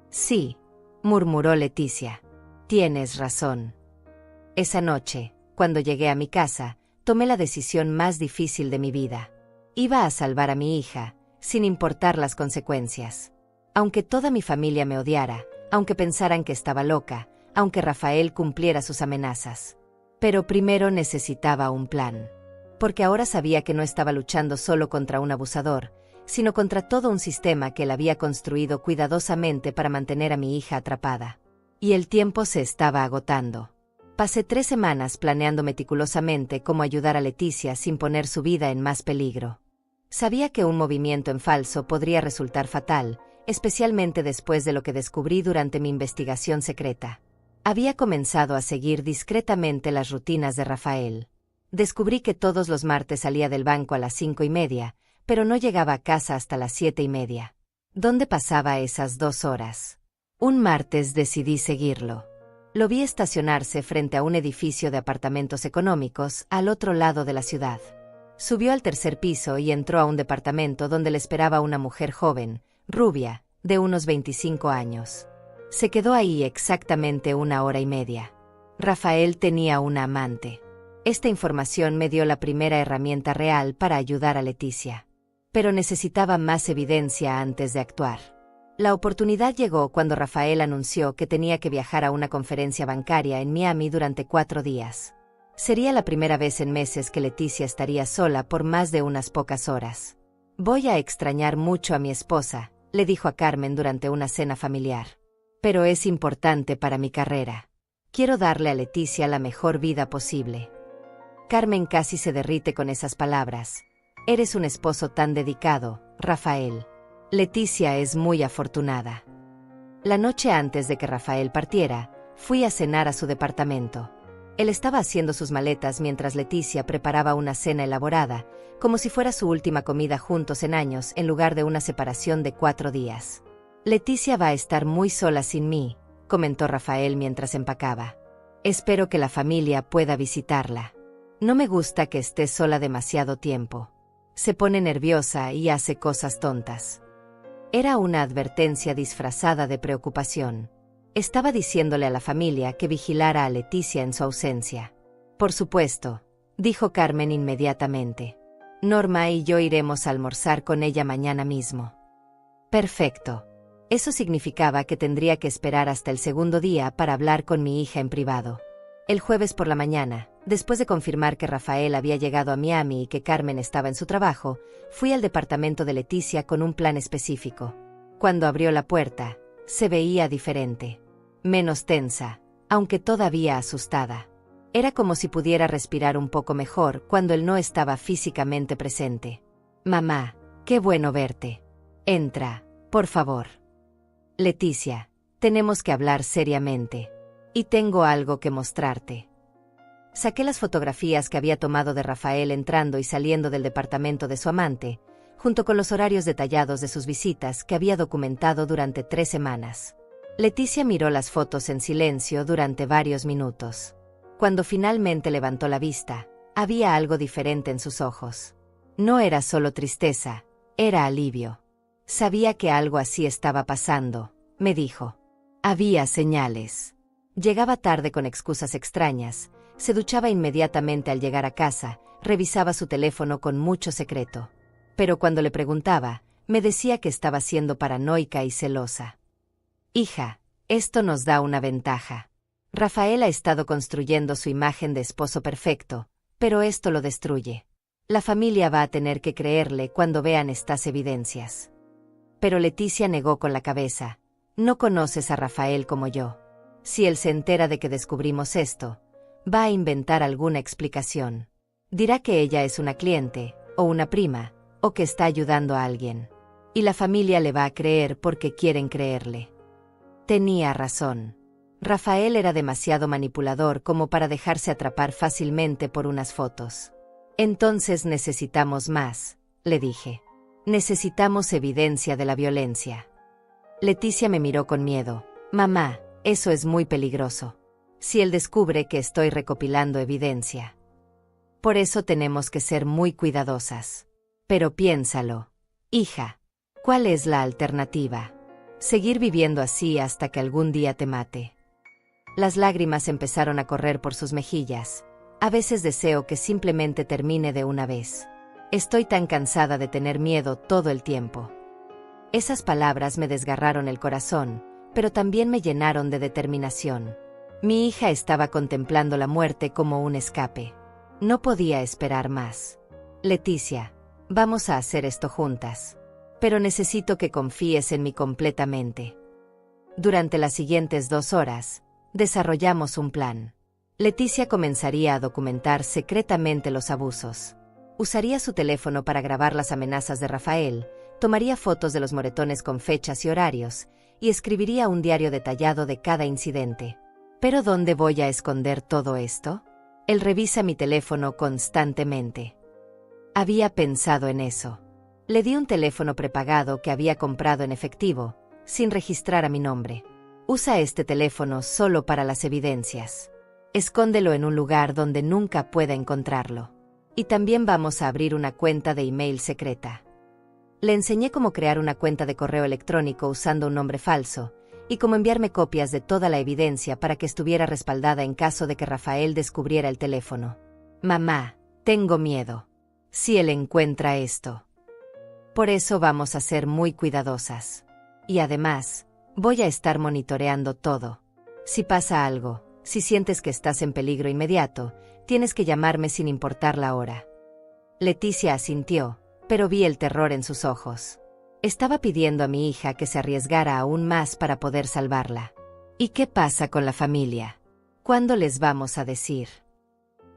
Sí, murmuró Leticia. Tienes razón. Esa noche, cuando llegué a mi casa, tomé la decisión más difícil de mi vida. Iba a salvar a mi hija, sin importar las consecuencias. Aunque toda mi familia me odiara, aunque pensaran que estaba loca, aunque Rafael cumpliera sus amenazas. Pero primero necesitaba un plan. Porque ahora sabía que no estaba luchando solo contra un abusador, sino contra todo un sistema que él había construido cuidadosamente para mantener a mi hija atrapada. Y el tiempo se estaba agotando. Pasé 3 semanas planeando meticulosamente cómo ayudar a Leticia sin poner su vida en más peligro. Sabía que un movimiento en falso podría resultar fatal, especialmente después de lo que descubrí durante mi investigación secreta. Había comenzado a seguir discretamente las rutinas de Rafael. Descubrí que todos los martes salía del banco a las 5:30, pero no llegaba a casa hasta las 7:30. ¿Dónde pasaba esas 2 horas? Un martes decidí seguirlo. Lo vi estacionarse frente a un edificio de apartamentos económicos al otro lado de la ciudad. Subió al 3er piso y entró a un departamento donde le esperaba una mujer joven, rubia, de unos 25 años. Se quedó ahí exactamente 1 hora y media. Rafael tenía una amante. Esta información me dio la primera herramienta real para ayudar a Leticia. Pero necesitaba más evidencia antes de actuar. La oportunidad llegó cuando Rafael anunció que tenía que viajar a una conferencia bancaria en Miami durante 4 días. Sería la primera vez en meses que Leticia estaría sola por más de unas pocas horas. «Voy a extrañar mucho a mi esposa», le dijo a Carmen durante una cena familiar. «Pero es importante para mi carrera. Quiero darle a Leticia la mejor vida posible». Carmen casi se derrite con esas palabras. «Eres un esposo tan dedicado, Rafael. Leticia es muy afortunada». La noche antes de que Rafael partiera, fui a cenar a su departamento. Él estaba haciendo sus maletas mientras Leticia preparaba una cena elaborada, como si fuera su última comida juntos en años en lugar de una separación de 4 días. «Leticia va a estar muy sola sin mí», comentó Rafael mientras empacaba. «Espero que la familia pueda visitarla. No me gusta que esté sola demasiado tiempo. Se pone nerviosa y hace cosas tontas». Era una advertencia disfrazada de preocupación. Estaba diciéndole a la familia que vigilara a Leticia en su ausencia. «Por supuesto», dijo Carmen inmediatamente. «Norma y yo iremos a almorzar con ella mañana mismo». «Perfecto». Eso significaba que tendría que esperar hasta el segundo día para hablar con mi hija en privado. El jueves por la mañana, después de confirmar que Rafael había llegado a Miami y que Carmen estaba en su trabajo, fui al departamento de Leticia con un plan específico. Cuando abrió la puerta, se veía diferente. Menos tensa, aunque todavía asustada. Era como si pudiera respirar un poco mejor cuando él no estaba físicamente presente. «Mamá, qué bueno verte. Entra, por favor». «Leticia, tenemos que hablar seriamente. Y tengo algo que mostrarte». Saqué las fotografías que había tomado de Rafael entrando y saliendo del departamento de su amante, junto con los horarios detallados de sus visitas que había documentado durante 3 semanas. Leticia miró las fotos en silencio durante varios minutos. Cuando finalmente levantó la vista, había algo diferente en sus ojos. No era solo tristeza, era alivio. «Sabía que algo así estaba pasando», me dijo. Había señales. Llegaba tarde con excusas extrañas, se duchaba inmediatamente al llegar a casa, revisaba su teléfono con mucho secreto. Pero cuando le preguntaba, me decía que estaba siendo paranoica y celosa. «Hija, esto nos da una ventaja. Rafael ha estado construyendo su imagen de esposo perfecto, pero esto lo destruye. La familia va a tener que creerle cuando vean estas evidencias». Pero Leticia negó con la cabeza. «No conoces a Rafael como yo. Si él se entera de que descubrimos esto, va a inventar alguna explicación. Dirá que ella es una cliente, o una prima, o que está ayudando a alguien. Y la familia le va a creer porque quieren creerle». Tenía razón. Rafael era demasiado manipulador como para dejarse atrapar fácilmente por unas fotos. «Entonces necesitamos más», le dije. «Necesitamos evidencia de la violencia». Leticia me miró con miedo. «Mamá, eso es muy peligroso. Si él descubre que estoy recopilando evidencia. Por eso tenemos que ser muy cuidadosas. Pero piénsalo, hija, ¿cuál es la alternativa? Seguir viviendo así hasta que algún día te mate». Las lágrimas empezaron a correr por sus mejillas. A veces deseo que simplemente termine de una vez. Estoy tan cansada de tener miedo todo el tiempo. Esas palabras me desgarraron el corazón, pero también me llenaron de determinación. Mi hija estaba contemplando la muerte como un escape. No podía esperar más. Leticia, vamos a hacer esto juntas. Pero necesito que confíes en mí completamente. Durante las siguientes 2 horas, desarrollamos un plan. Leticia comenzaría a documentar secretamente los abusos. Usaría su teléfono para grabar las amenazas de Rafael, tomaría fotos de los moretones con fechas y horarios, y escribiría un diario detallado de cada incidente. ¿Pero dónde voy a esconder todo esto? Él revisa mi teléfono constantemente. Había pensado en eso. Le di un teléfono prepagado que había comprado en efectivo, sin registrar a mi nombre. Usa este teléfono solo para las evidencias. Escóndelo en un lugar donde nunca pueda encontrarlo. Y también vamos a abrir una cuenta de email secreta. Le enseñé cómo crear una cuenta de correo electrónico usando un nombre falso, y cómo enviarme copias de toda la evidencia para que estuviera respaldada en caso de que Rafael descubriera el teléfono. Mamá, tengo miedo. Si él encuentra esto. Por eso vamos a ser muy cuidadosas. Y además, voy a estar monitoreando todo. Si pasa algo, si sientes que estás en peligro inmediato, tienes que llamarme sin importar la hora. Leticia asintió, pero vi el terror en sus ojos. Estaba pidiendo a mi hija que se arriesgara aún más para poder salvarla. ¿Y qué pasa con la familia? ¿Cuándo les vamos a decir?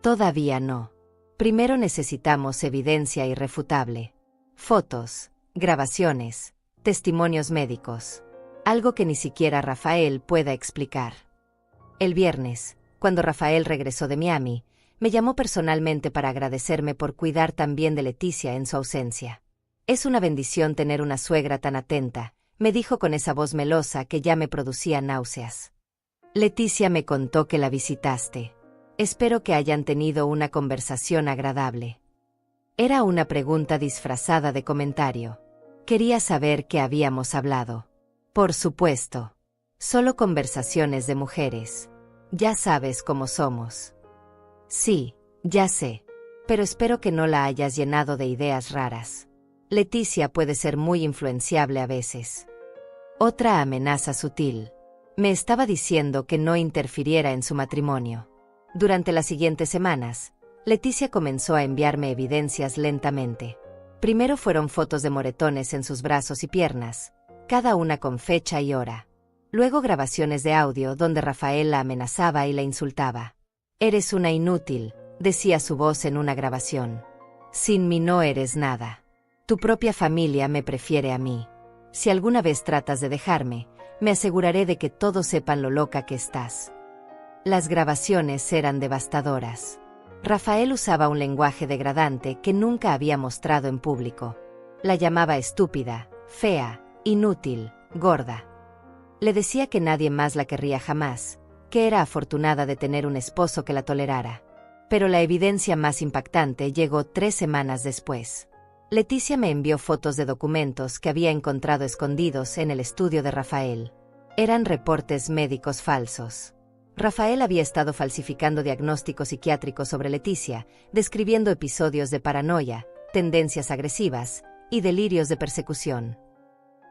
Todavía no. Primero necesitamos evidencia irrefutable. Fotos, grabaciones, testimonios médicos. Algo que ni siquiera Rafael pueda explicar. El viernes, cuando Rafael regresó de Miami, me llamó personalmente para agradecerme por cuidar tan bien de Leticia en su ausencia. Es una bendición tener una suegra tan atenta, me dijo con esa voz melosa que ya me producía náuseas. Leticia me contó que la visitaste. Espero que hayan tenido una conversación agradable. Era una pregunta disfrazada de comentario. Quería saber qué habíamos hablado. Por supuesto. Solo conversaciones de mujeres. Ya sabes cómo somos. Sí, ya sé. Pero espero que no la hayas llenado de ideas raras. Leticia puede ser muy influenciable a veces. Otra amenaza sutil. Me estaba diciendo que no interfiriera en su matrimonio. Durante las siguientes semanas, Leticia comenzó a enviarme evidencias lentamente. Primero fueron fotos de moretones en sus brazos y piernas, cada una con fecha y hora. Luego grabaciones de audio donde Rafael la amenazaba y la insultaba. «Eres una inútil», decía su voz en una grabación. «Sin mí no eres nada. Tu propia familia me prefiere a mí. Si alguna vez tratas de dejarme, me aseguraré de que todos sepan lo loca que estás». Las grabaciones eran devastadoras. Rafael usaba un lenguaje degradante que nunca había mostrado en público. La llamaba estúpida, fea, inútil, gorda. Le decía que nadie más la querría jamás, que era afortunada de tener un esposo que la tolerara. Pero la evidencia más impactante llegó 3 semanas después. Leticia me envió fotos de documentos que había encontrado escondidos en el estudio de Rafael. Eran reportes médicos falsos. Rafael había estado falsificando diagnósticos psiquiátricos sobre Leticia, describiendo episodios de paranoia, tendencias agresivas y delirios de persecución.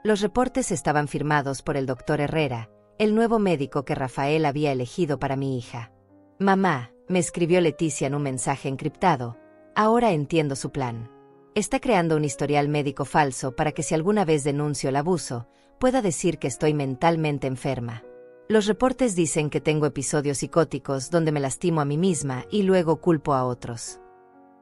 Los reportes estaban firmados por el doctor Herrera, el nuevo médico que Rafael había elegido para mi hija. «Mamá», me escribió Leticia en un mensaje encriptado, «ahora entiendo su plan. Está creando un historial médico falso para que si alguna vez denuncio el abuso, pueda decir que estoy mentalmente enferma. Los reportes dicen que tengo episodios psicóticos donde me lastimo a mí misma y luego culpo a otros».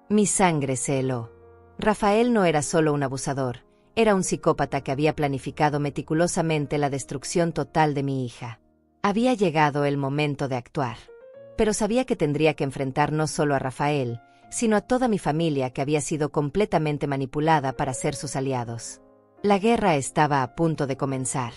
Mi sangre se heló. Rafael no era solo un abusador, era un psicópata que había planificado meticulosamente la destrucción total de mi hija. Había llegado el momento de actuar. Pero sabía que tendría que enfrentar no solo a Rafael, sino a toda mi familia que había sido completamente manipulada para ser sus aliados. La guerra estaba a punto de comenzar.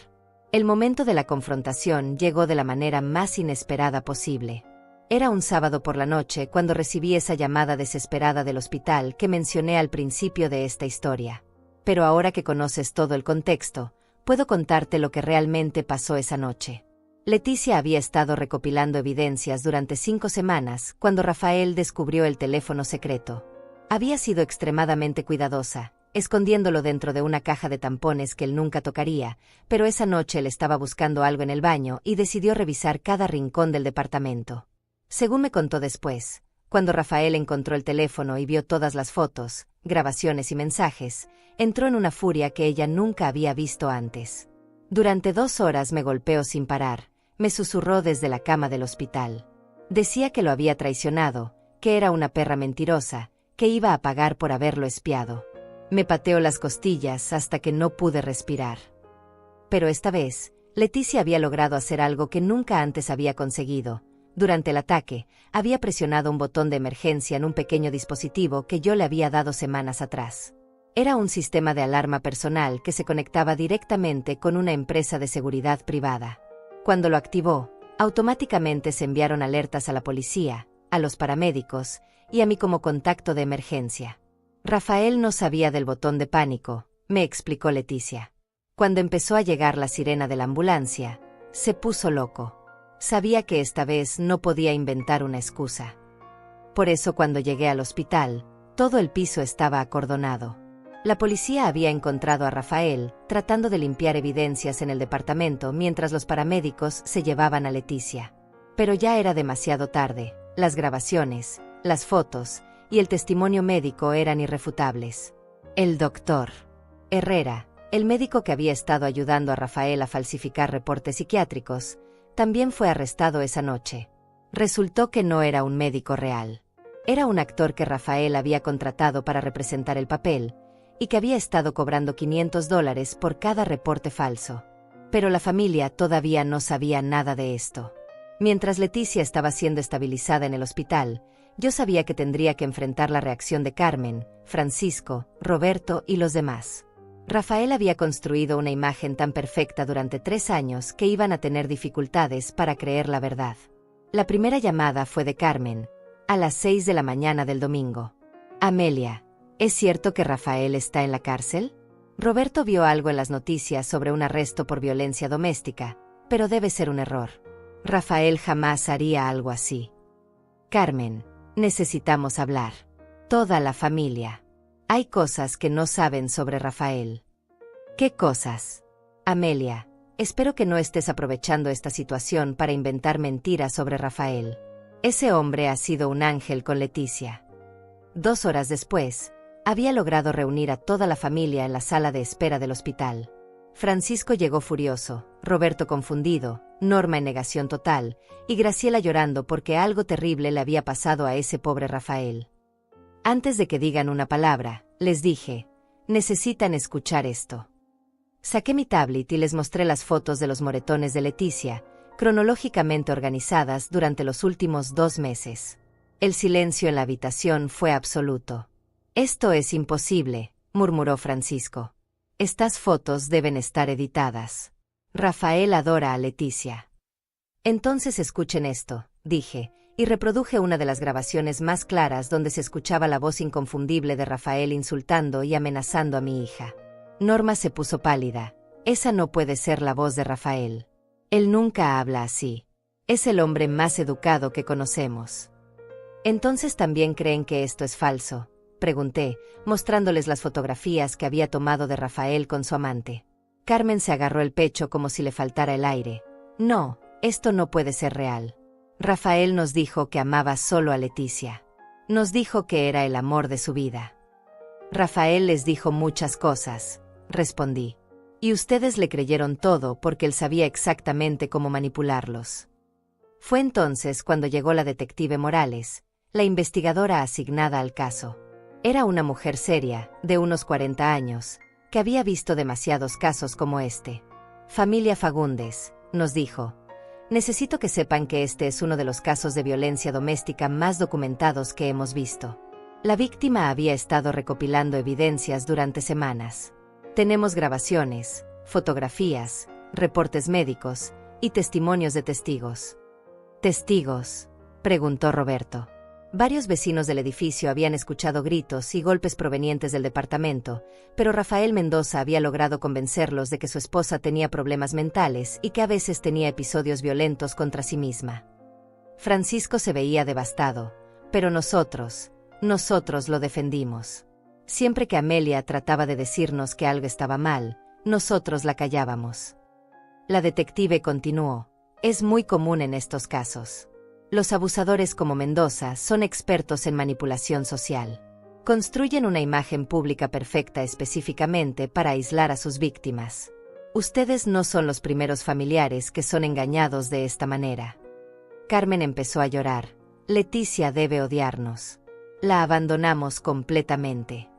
El momento de la confrontación llegó de la manera más inesperada posible. Era un sábado por la noche cuando recibí esa llamada desesperada del hospital que mencioné al principio de esta historia. Pero ahora que conoces todo el contexto, puedo contarte lo que realmente pasó esa noche. Leticia había estado recopilando evidencias durante 5 semanas cuando Rafael descubrió el teléfono secreto. Había sido extremadamente cuidadosa, escondiéndolo dentro de una caja de tampones que él nunca tocaría, pero esa noche él estaba buscando algo en el baño y decidió revisar cada rincón del departamento. Según me contó después, cuando Rafael encontró el teléfono y vio todas las fotos, grabaciones y mensajes, entró en una furia que ella nunca había visto antes. Durante 2 horas me golpeó sin parar, me susurró desde la cama del hospital. Decía que lo había traicionado, que era una perra mentirosa, que iba a pagar por haberlo espiado. Me pateó las costillas hasta que no pude respirar. Pero esta vez, Leticia había logrado hacer algo que nunca antes había conseguido. Durante el ataque, había presionado un botón de emergencia en un pequeño dispositivo que yo le había dado semanas atrás. Era un sistema de alarma personal que se conectaba directamente con una empresa de seguridad privada. Cuando lo activó, automáticamente se enviaron alertas a la policía, a los paramédicos y a mí como contacto de emergencia. Rafael no sabía del botón de pánico, me explicó Leticia. Cuando empezó a llegar la sirena de la ambulancia, se puso loco. Sabía que esta vez no podía inventar una excusa. Por eso cuando llegué al hospital, todo el piso estaba acordonado. La policía había encontrado a Rafael tratando de limpiar evidencias en el departamento mientras los paramédicos se llevaban a Leticia. Pero ya era demasiado tarde, las grabaciones, las fotos y el testimonio médico eran irrefutables. El doctor Herrera, el médico que había estado ayudando a Rafael a falsificar reportes psiquiátricos, también fue arrestado esa noche. Resultó que no era un médico real. Era un actor que Rafael había contratado para representar el papel, y que había estado cobrando $500 por cada reporte falso. Pero la familia todavía no sabía nada de esto. Mientras Leticia estaba siendo estabilizada en el hospital, yo sabía que tendría que enfrentar la reacción de Carmen, Francisco, Roberto y los demás. Rafael había construido una imagen tan perfecta durante 3 años que iban a tener dificultades para creer la verdad. La primera llamada fue de Carmen, a las 6 de la mañana del domingo. Amelia, ¿es cierto que Rafael está en la cárcel? Roberto vio algo en las noticias sobre un arresto por violencia doméstica, pero debe ser un error. Rafael jamás haría algo así. Carmen, necesitamos hablar. Toda la familia. Hay cosas que no saben sobre Rafael. ¿Qué cosas? Amelia, espero que no estés aprovechando esta situación para inventar mentiras sobre Rafael. Ese hombre ha sido un ángel con Leticia. 2 horas después, había logrado reunir a toda la familia en la sala de espera del hospital. Francisco llegó furioso, Roberto confundido, Norma en negación total, y Graciela llorando porque algo terrible le había pasado a ese pobre Rafael. Antes de que digan una palabra, les dije, necesitan escuchar esto. Saqué mi tablet y les mostré las fotos de los moretones de Leticia, cronológicamente organizadas durante los últimos 2 meses. El silencio en la habitación fue absoluto. Esto es imposible, murmuró Francisco. Estas fotos deben estar editadas. Rafael adora a Leticia. Entonces escuchen esto, dije, y reproduje una de las grabaciones más claras donde se escuchaba la voz inconfundible de Rafael insultando y amenazando a mi hija. Norma se puso pálida. Esa no puede ser la voz de Rafael. Él nunca habla así. Es el hombre más educado que conocemos. ¿Entonces también creen que esto es falso?, pregunté, mostrándoles las fotografías que había tomado de Rafael con su amante. Carmen se agarró el pecho como si le faltara el aire. No, esto no puede ser real. Rafael nos dijo que amaba solo a Leticia. Nos dijo que era el amor de su vida. Rafael les dijo muchas cosas, respondí. Y ustedes le creyeron todo porque él sabía exactamente cómo manipularlos. Fue entonces cuando llegó la detective Morales, la investigadora asignada al caso. Era una mujer seria, de unos 40 años, que había visto demasiados casos como este. Familia Fagundes, nos dijo. Necesito que sepan que este es uno de los casos de violencia doméstica más documentados que hemos visto. La víctima había estado recopilando evidencias durante semanas. Tenemos grabaciones, fotografías, reportes médicos y testimonios de testigos. ¿Testigos?, preguntó Roberto. Varios vecinos del edificio habían escuchado gritos y golpes provenientes del departamento, pero Rafael Mendoza había logrado convencerlos de que su esposa tenía problemas mentales y que a veces tenía episodios violentos contra sí misma. Francisco se veía devastado, pero nosotros lo defendimos. Siempre que Amelia trataba de decirnos que algo estaba mal, nosotros la callábamos. La detective continuó: es muy común en estos casos. Los abusadores como Mendoza son expertos en manipulación social. Construyen una imagen pública perfecta específicamente para aislar a sus víctimas. Ustedes no son los primeros familiares que son engañados de esta manera. Carmen empezó a llorar. Leticia debe odiarnos. La abandonamos completamente.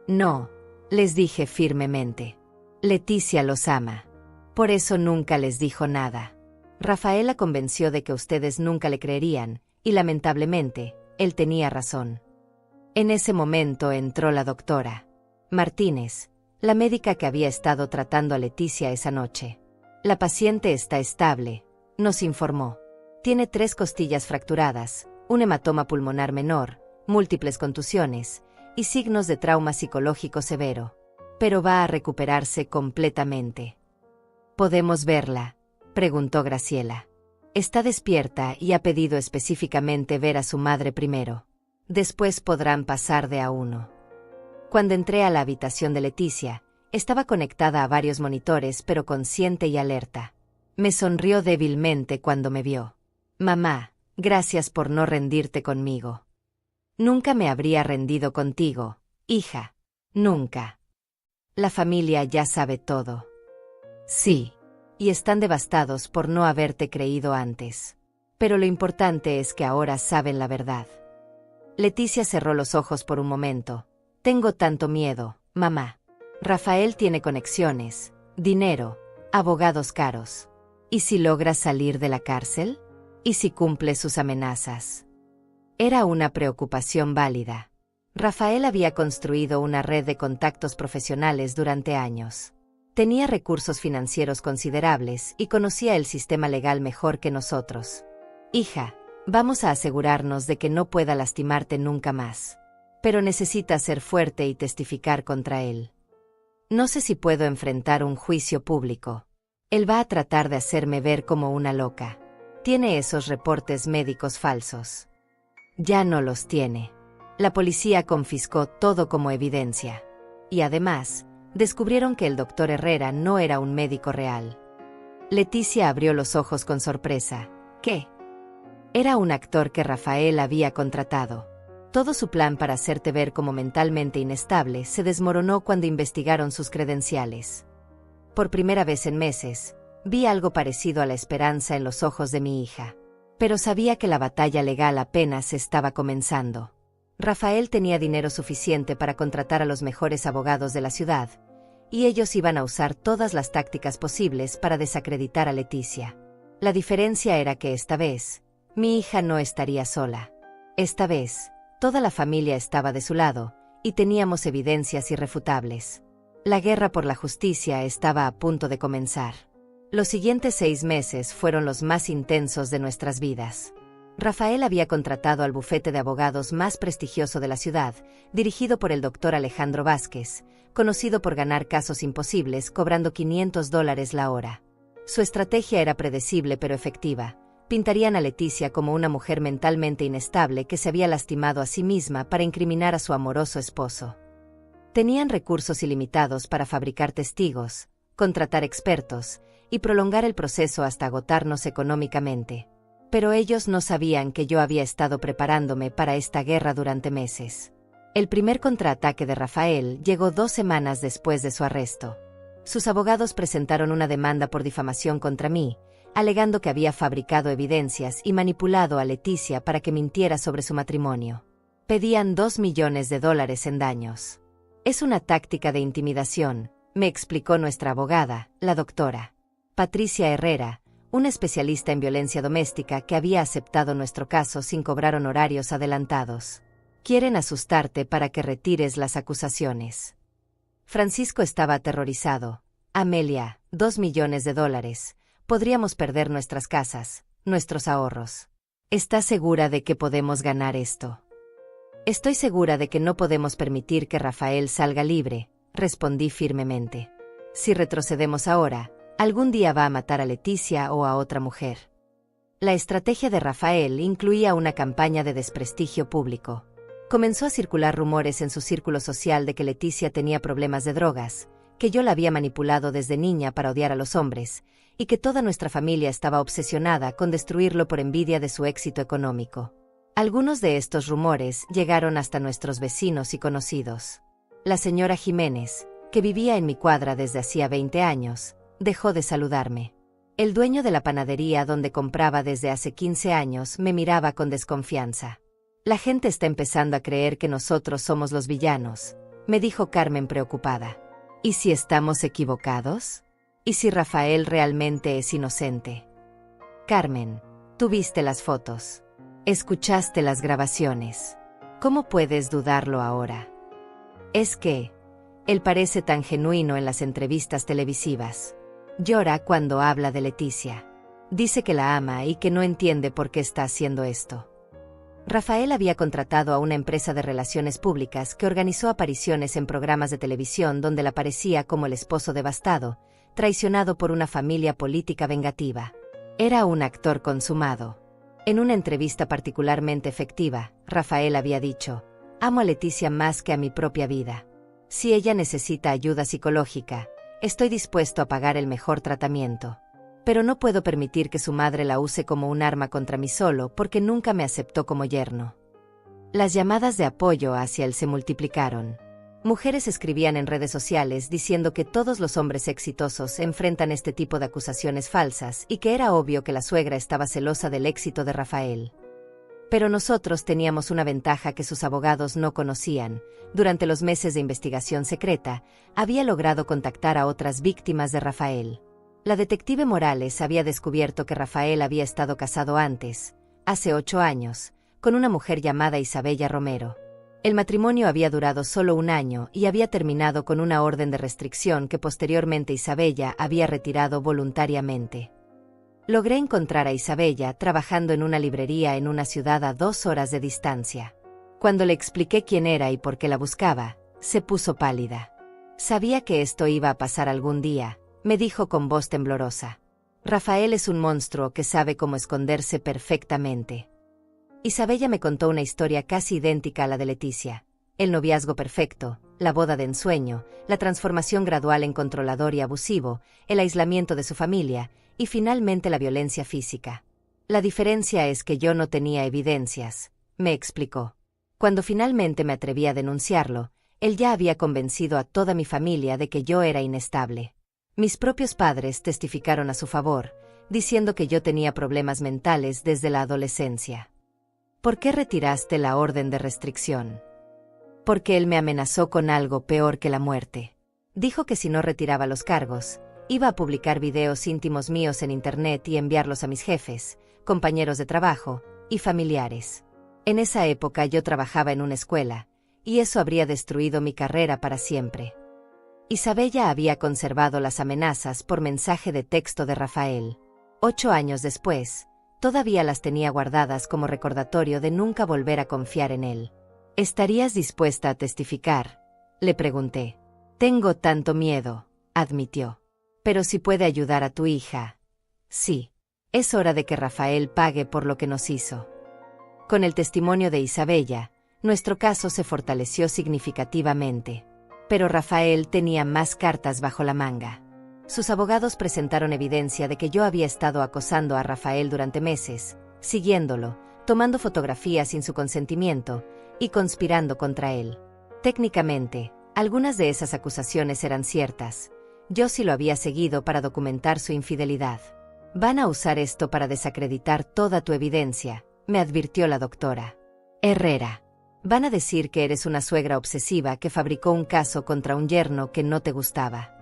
No, les dije firmemente. Leticia los ama. Por eso nunca les dijo nada. Rafael la convenció de que ustedes nunca le creerían, y lamentablemente, él tenía razón. En ese momento entró la doctora Martínez, la médica que había estado tratando a Leticia esa noche. La paciente está estable, nos informó. Tiene 3 costillas fracturadas, un hematoma pulmonar menor, múltiples contusiones y signos de trauma psicológico severo. Pero va a recuperarse completamente. ¿Podemos verla?, preguntó Graciela. Está despierta y ha pedido específicamente ver a su madre primero. Después podrán pasar de a uno. Cuando entré a la habitación de Leticia, estaba conectada a varios monitores pero consciente y alerta. Me sonrió débilmente cuando me vio. Mamá, gracias por no rendirte conmigo. Nunca me habría rendido contigo, hija. Nunca. La familia ya sabe todo. Sí. Y están devastados por no haberte creído antes. Pero lo importante es que ahora saben la verdad. Leticia cerró los ojos por un momento. Tengo tanto miedo, mamá. Rafael tiene conexiones, dinero, abogados caros. ¿Y si logra salir de la cárcel? ¿Y si cumple sus amenazas? Era una preocupación válida. Rafael había construido una red de contactos profesionales durante años. Tenía recursos financieros considerables y conocía el sistema legal mejor que nosotros. Hija, vamos a asegurarnos de que no pueda lastimarte nunca más. Pero necesitas ser fuerte y testificar contra él. No sé si puedo enfrentar un juicio público. Él va a tratar de hacerme ver como una loca. Tiene esos reportes médicos falsos. Ya no los tiene. La policía confiscó todo como evidencia. Y además, descubrieron que el doctor Herrera no era un médico real. Leticia abrió los ojos con sorpresa. ¿Qué? Era un actor que Rafael había contratado. Todo su plan para hacerte ver como mentalmente inestable se desmoronó cuando investigaron sus credenciales. Por primera vez en meses, vi algo parecido a la esperanza en los ojos de mi hija. Pero sabía que la batalla legal apenas estaba comenzando. Rafael tenía dinero suficiente para contratar a los mejores abogados de la ciudad, y ellos iban a usar todas las tácticas posibles para desacreditar a Leticia. La diferencia era que esta vez, mi hija no estaría sola. Esta vez, toda la familia estaba de su lado, y teníamos evidencias irrefutables. La guerra por la justicia estaba a punto de comenzar. Los siguientes 6 meses fueron los más intensos de nuestras vidas. Rafael había contratado al bufete de abogados más prestigioso de la ciudad, dirigido por el doctor Alejandro Vázquez, conocido por ganar casos imposibles cobrando $500 la hora. Su estrategia era predecible pero efectiva. Pintarían a Leticia como una mujer mentalmente inestable que se había lastimado a sí misma para incriminar a su amoroso esposo. Tenían recursos ilimitados para fabricar testigos, contratar expertos y prolongar el proceso hasta agotarnos económicamente. Pero ellos no sabían que yo había estado preparándome para esta guerra durante meses. El primer contraataque de Rafael llegó 2 semanas después de su arresto. Sus abogados presentaron una demanda por difamación contra mí, alegando que había fabricado evidencias y manipulado a Leticia para que mintiera sobre su matrimonio. Pedían $2 millones en daños. Es una táctica de intimidación, me explicó nuestra abogada, la doctora Patricia Herrera, una especialista en violencia doméstica que había aceptado nuestro caso sin cobrar honorarios adelantados. Quieren asustarte para que retires las acusaciones. Francisco estaba aterrorizado. Amelia, $2 millones. Podríamos perder nuestras casas, nuestros ahorros. ¿Estás segura de que podemos ganar esto? Estoy segura de que no podemos permitir que Rafael salga libre, respondí firmemente. Si retrocedemos ahora, algún día va a matar a Leticia o a otra mujer. La estrategia de Rafael incluía una campaña de desprestigio público. Comenzó a circular rumores en su círculo social de que Leticia tenía problemas de drogas, que yo la había manipulado desde niña para odiar a los hombres, y que toda nuestra familia estaba obsesionada con destruirlo por envidia de su éxito económico. Algunos de estos rumores llegaron hasta nuestros vecinos y conocidos. La señora Jiménez, que vivía en mi cuadra desde hacía 20 años, dejó de saludarme. El dueño de la panadería donde compraba desde hace 15 años me miraba con desconfianza. La gente está empezando a creer que nosotros somos los villanos, me dijo Carmen preocupada. ¿Y si estamos equivocados? ¿Y si Rafael realmente es inocente? Carmen, tú viste las fotos. Escuchaste las grabaciones. ¿Cómo puedes dudarlo ahora? Es que él parece tan genuino en las entrevistas televisivas. Llora cuando habla de Leticia. Dice que la ama y que no entiende por qué está haciendo esto. Rafael había contratado a una empresa de relaciones públicas que organizó apariciones en programas de televisión donde él aparecía como el esposo devastado, traicionado por una familia política vengativa. Era un actor consumado. En una entrevista particularmente efectiva, Rafael había dicho: «Amo a Leticia más que a mi propia vida. Si ella necesita ayuda psicológica, estoy dispuesto a pagar el mejor tratamiento. Pero no puedo permitir que su madre la use como un arma contra mí solo porque nunca me aceptó como yerno». Las llamadas de apoyo hacia él se multiplicaron. Mujeres escribían en redes sociales diciendo que todos los hombres exitosos enfrentan este tipo de acusaciones falsas y que era obvio que la suegra estaba celosa del éxito de Rafael. Pero nosotros teníamos una ventaja que sus abogados no conocían. Durante los meses de investigación secreta, había logrado contactar a otras víctimas de Rafael. La detective Morales había descubierto que Rafael había estado casado antes, hace 8 años, con una mujer llamada Isabella Romero. El matrimonio había durado solo 1 año y había terminado con una orden de restricción que posteriormente Isabella había retirado voluntariamente. Logré encontrar a Isabella trabajando en una librería en una ciudad a 2 horas de distancia. Cuando le expliqué quién era y por qué la buscaba, se puso pálida. Sabía que esto iba a pasar algún día, me dijo con voz temblorosa. Rafael es un monstruo que sabe cómo esconderse perfectamente. Isabella me contó una historia casi idéntica a la de Leticia. El noviazgo perfecto, la boda de ensueño, la transformación gradual en controlador y abusivo, el aislamiento de su familia, y finalmente la violencia física. La diferencia es que yo no tenía evidencias, me explicó. Cuando finalmente me atreví a denunciarlo, él ya había convencido a toda mi familia de que yo era inestable. Mis propios padres testificaron a su favor, diciendo que yo tenía problemas mentales desde la adolescencia. ¿Por qué retiraste la orden de restricción? Porque él me amenazó con algo peor que la muerte. Dijo que si no retiraba los cargos, iba a publicar videos íntimos míos en internet y enviarlos a mis jefes, compañeros de trabajo y familiares. En esa época yo trabajaba en una escuela, y eso habría destruido mi carrera para siempre. Isabella había conservado las amenazas por mensaje de texto de Rafael. 8 años después, todavía las tenía guardadas como recordatorio de nunca volver a confiar en él. ¿Estarías dispuesta a testificar?, le pregunté. Tengo tanto miedo, admitió. Pero si puede ayudar a tu hija. Sí. Es hora de que Rafael pague por lo que nos hizo. Con el testimonio de Isabella, nuestro caso se fortaleció significativamente. Pero Rafael tenía más cartas bajo la manga. Sus abogados presentaron evidencia de que yo había estado acosando a Rafael durante meses, siguiéndolo, tomando fotografías sin su consentimiento y conspirando contra él. Técnicamente, algunas de esas acusaciones eran ciertas. Yo sí lo había seguido para documentar su infidelidad. Van a usar esto para desacreditar toda tu evidencia, me advirtió la doctora Herrera. Van a decir que eres una suegra obsesiva que fabricó un caso contra un yerno que no te gustaba.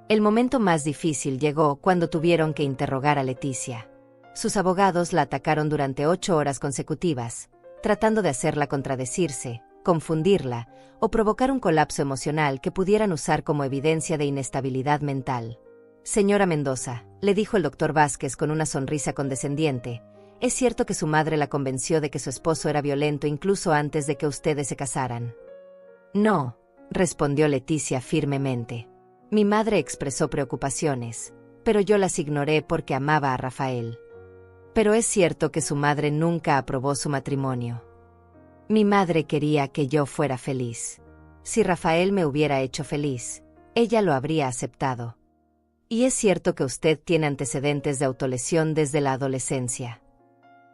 El momento más difícil llegó cuando tuvieron que interrogar a Leticia. Sus abogados la atacaron durante 8 horas consecutivas, tratando de hacerla contradecirse, confundirla o provocar un colapso emocional que pudieran usar como evidencia de inestabilidad mental. Señora Mendoza, le dijo el doctor Vázquez con una sonrisa condescendiente, ¿Es cierto que su madre la convenció de que su esposo era violento incluso antes de que ustedes se casaran? No, respondió Leticia firmemente. Mi madre expresó preocupaciones, pero yo las ignoré porque amaba a Rafael. Pero es cierto que su madre nunca aprobó su matrimonio. Mi madre quería que yo fuera feliz. Si Rafael me hubiera hecho feliz, ella lo habría aceptado. Y es cierto que usted tiene antecedentes de autolesión desde la adolescencia.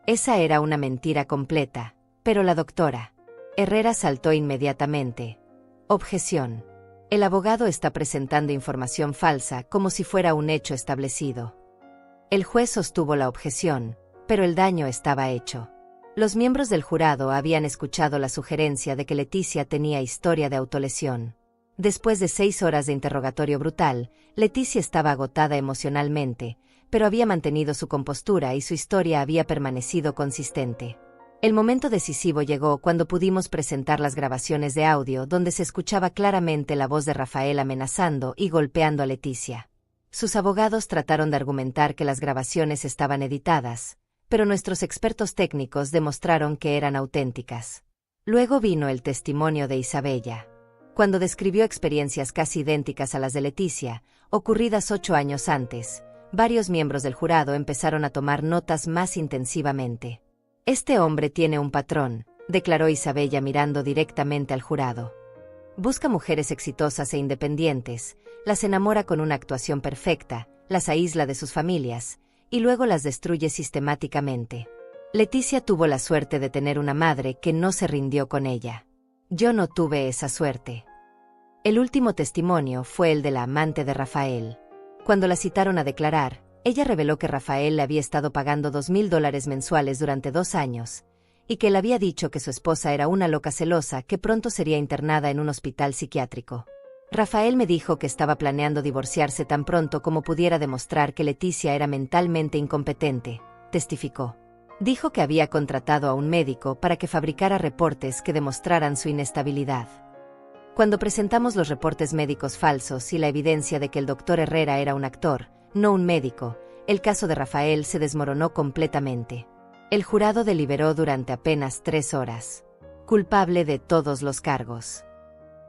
Esa era una mentira completa, pero la doctora Herrera saltó inmediatamente. Objeción. El abogado está presentando información falsa como si fuera un hecho establecido. El juez sostuvo la objeción, pero el daño estaba hecho. Los miembros del jurado habían escuchado la sugerencia de que Leticia tenía historia de autolesión. Después de 6 horas de interrogatorio brutal, Leticia estaba agotada emocionalmente, pero había mantenido su compostura y su historia había permanecido consistente. El momento decisivo llegó cuando pudimos presentar las grabaciones de audio donde se escuchaba claramente la voz de Rafael amenazando y golpeando a Leticia. Sus abogados trataron de argumentar que las grabaciones estaban editadas, pero nuestros expertos técnicos demostraron que eran auténticas. Luego vino el testimonio de Isabella. Cuando describió experiencias casi idénticas a las de Leticia, ocurridas 8 años antes, varios miembros del jurado empezaron a tomar notas más intensivamente. Este hombre tiene un patrón, declaró Isabella mirando directamente al jurado. Busca mujeres exitosas e independientes, las enamora con una actuación perfecta, las aísla de sus familias, y luego las destruye sistemáticamente. Leticia tuvo la suerte de tener una madre que no se rindió con ella. Yo no tuve esa suerte. El último testimonio fue el de la amante de Rafael. Cuando la citaron a declarar, ella reveló que Rafael le había estado pagando $2,000 mensuales durante 2 años, y que le había dicho que su esposa era una loca celosa que pronto sería internada en un hospital psiquiátrico. Rafael me dijo que estaba planeando divorciarse tan pronto como pudiera demostrar que Leticia era mentalmente incompetente, testificó. Dijo que había contratado a un médico para que fabricara reportes que demostraran su inestabilidad. Cuando presentamos los reportes médicos falsos y la evidencia de que el doctor Herrera era un actor, no un médico, el caso de Rafael se desmoronó completamente. El jurado deliberó durante apenas 3 horas. Culpable de todos los cargos.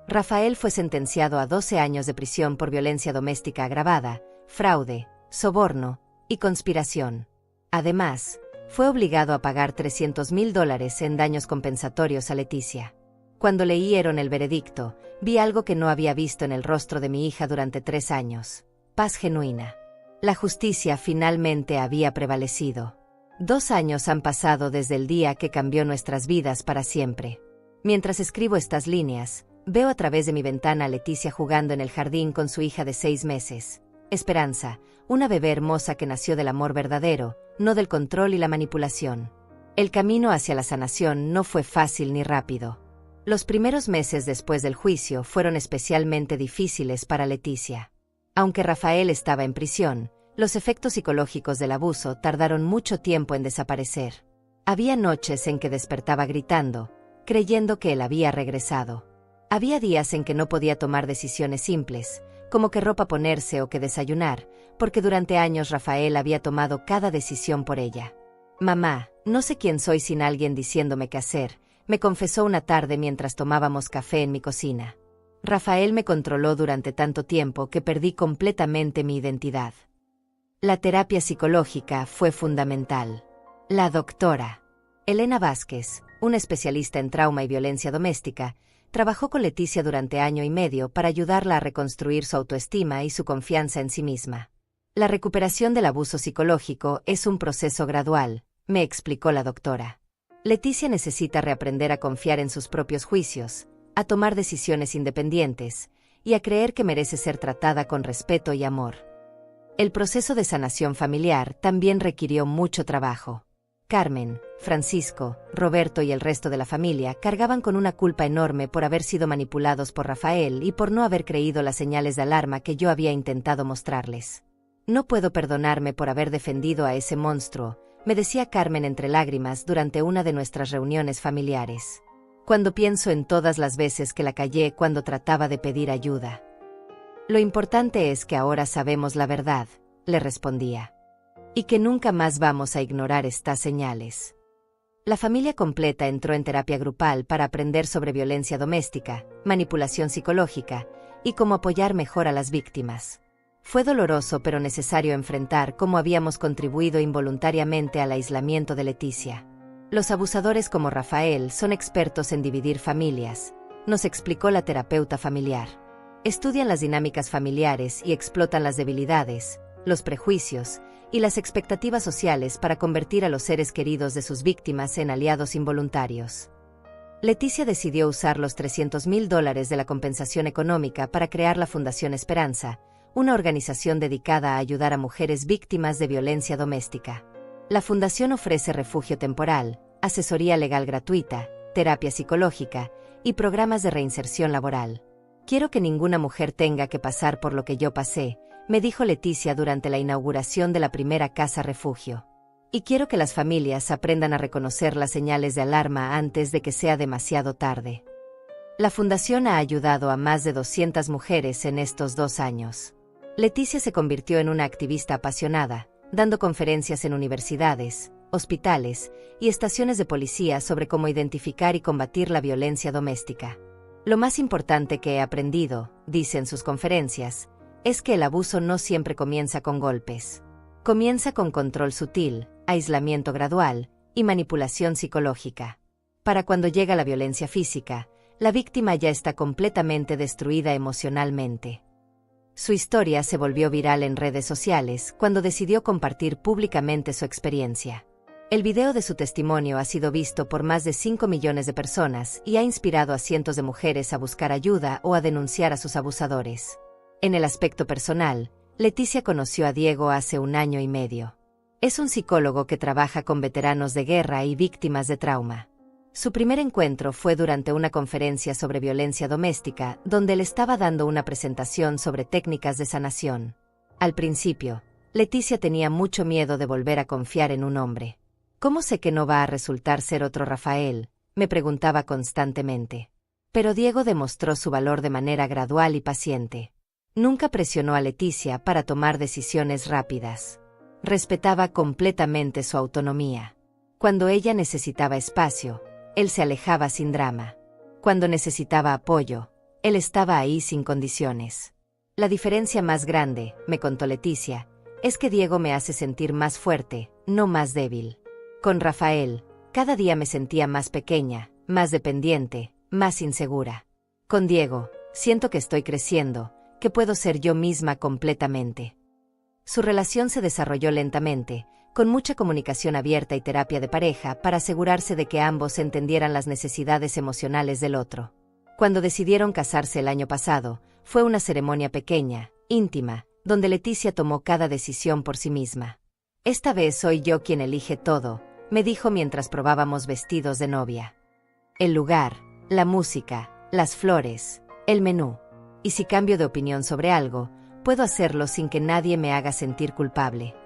Rafael fue sentenciado a 12 años de prisión por violencia doméstica agravada, fraude, soborno y conspiración. Además, fue obligado a pagar $300,000 en daños compensatorios a Leticia. Cuando leyeron el veredicto, vi algo que no había visto en el rostro de mi hija durante 3 años. Paz genuina. La justicia finalmente había prevalecido. 2 años han pasado desde el día que cambió nuestras vidas para siempre. Mientras escribo estas líneas, veo a través de mi ventana a Leticia jugando en el jardín con su hija de 6 meses. Esperanza, una bebé hermosa que nació del amor verdadero, no del control y la manipulación. El camino hacia la sanación no fue fácil ni rápido. Los primeros meses después del juicio fueron especialmente difíciles para Leticia. Aunque Rafael estaba en prisión, los efectos psicológicos del abuso tardaron mucho tiempo en desaparecer. Había noches en que despertaba gritando, creyendo que él había regresado. Había días en que no podía tomar decisiones simples, como qué ropa ponerse o qué desayunar, porque durante años Rafael había tomado cada decisión por ella. Mamá, no sé quién soy sin alguien diciéndome qué hacer, me confesó una tarde mientras tomábamos café en mi cocina. Rafael me controló durante tanto tiempo que perdí completamente mi identidad. La terapia psicológica fue fundamental. La doctora Elena Vázquez, una especialista en trauma y violencia doméstica, trabajó con Leticia durante 1 año y medio para ayudarla a reconstruir su autoestima y su confianza en sí misma. La recuperación del abuso psicológico es un proceso gradual, me explicó la doctora. Leticia necesita reaprender a confiar en sus propios juicios, a tomar decisiones independientes y a creer que merece ser tratada con respeto y amor. El proceso de sanación familiar también requirió mucho trabajo. Carmen, Francisco, Roberto y el resto de la familia cargaban con una culpa enorme por haber sido manipulados por Rafael y por no haber creído las señales de alarma que yo había intentado mostrarles. No puedo perdonarme por haber defendido a ese monstruo, me decía Carmen entre lágrimas durante una de nuestras reuniones familiares. Cuando pienso en todas las veces que la callé cuando trataba de pedir ayuda. Lo importante es que ahora sabemos la verdad, le respondía. y que nunca más vamos a ignorar estas señales. La familia completa entró en terapia grupal para aprender sobre violencia doméstica, manipulación psicológica y cómo apoyar mejor a las víctimas. Fue doloroso pero necesario enfrentar cómo habíamos contribuido involuntariamente al aislamiento de Leticia. Los abusadores como Rafael son expertos en dividir familias, nos explicó la terapeuta familiar. Estudian las dinámicas familiares y explotan las debilidades, los prejuicios y las expectativas sociales para convertir a los seres queridos de sus víctimas en aliados involuntarios. Leticia decidió usar los $300,000 de la compensación económica para crear la Fundación Esperanza, una organización dedicada a ayudar a mujeres víctimas de violencia doméstica. La fundación ofrece refugio temporal, asesoría legal gratuita, terapia psicológica y programas de reinserción laboral. Quiero que ninguna mujer tenga que pasar por lo que yo pasé, me dijo Leticia durante la inauguración de la primera casa refugio. Y quiero que las familias aprendan a reconocer las señales de alarma antes de que sea demasiado tarde. La fundación ha ayudado a más de 200 mujeres en estos 2 años. Leticia se convirtió en una activista apasionada, dando conferencias en universidades, hospitales y estaciones de policía sobre cómo identificar y combatir la violencia doméstica. Lo más importante que he aprendido, dice en sus conferencias, es que el abuso no siempre comienza con golpes. Comienza con control sutil, aislamiento gradual y manipulación psicológica. Para cuando llega la violencia física, la víctima ya está completamente destruida emocionalmente. Su historia se volvió viral en redes sociales cuando decidió compartir públicamente su experiencia. El video de su testimonio ha sido visto por más de 5 millones de personas y ha inspirado a cientos de mujeres a buscar ayuda o a denunciar a sus abusadores. En el aspecto personal, Leticia conoció a Diego hace 1 año y medio. Es un psicólogo que trabaja con veteranos de guerra y víctimas de trauma. Su primer encuentro fue durante una conferencia sobre violencia doméstica, donde él estaba dando una presentación sobre técnicas de sanación. Al principio, Leticia tenía mucho miedo de volver a confiar en un hombre. ¿Cómo sé que no va a resultar ser otro Rafael?, me preguntaba constantemente. Pero Diego demostró su valor de manera gradual y paciente. Nunca presionó a Leticia para tomar decisiones rápidas. Respetaba completamente su autonomía. Cuando ella necesitaba espacio, él se alejaba sin drama. Cuando necesitaba apoyo, él estaba ahí sin condiciones. La diferencia más grande, me contó Leticia, es que Diego me hace sentir más fuerte, no más débil. Con Rafael, cada día me sentía más pequeña, más dependiente, más insegura. Con Diego, siento que estoy creciendo, que puedo ser yo misma completamente. Su relación se desarrolló lentamente, con mucha comunicación abierta y terapia de pareja para asegurarse de que ambos entendieran las necesidades emocionales del otro. Cuando decidieron casarse el año pasado, fue una ceremonia pequeña, íntima, donde Leticia tomó cada decisión por sí misma. Esta vez soy yo quien elige todo, me dijo mientras probábamos vestidos de novia. El lugar, la música, las flores, el menú. Y si cambio de opinión sobre algo, puedo hacerlo sin que nadie me haga sentir culpable.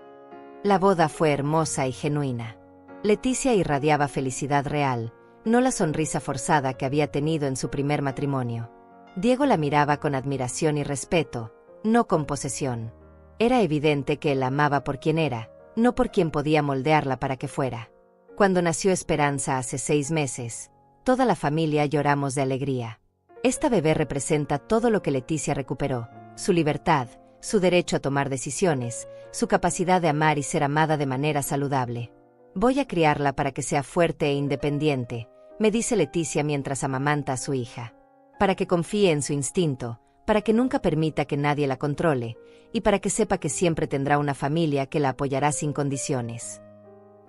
La boda fue hermosa y genuina. Leticia irradiaba felicidad real, no la sonrisa forzada que había tenido en su primer matrimonio. Diego la miraba con admiración y respeto, no con posesión. Era evidente que él la amaba por quien era, no por quien podía moldearla para que fuera. Cuando nació Esperanza hace 6 meses, toda la familia lloramos de alegría. Esta bebé representa todo lo que Leticia recuperó: su libertad, su derecho a tomar decisiones, su capacidad de amar y ser amada de manera saludable. Voy a criarla para que sea fuerte e independiente, me dice Leticia mientras amamanta a su hija. Para que confíe en su instinto, para que nunca permita que nadie la controle, y para que sepa que siempre tendrá una familia que la apoyará sin condiciones.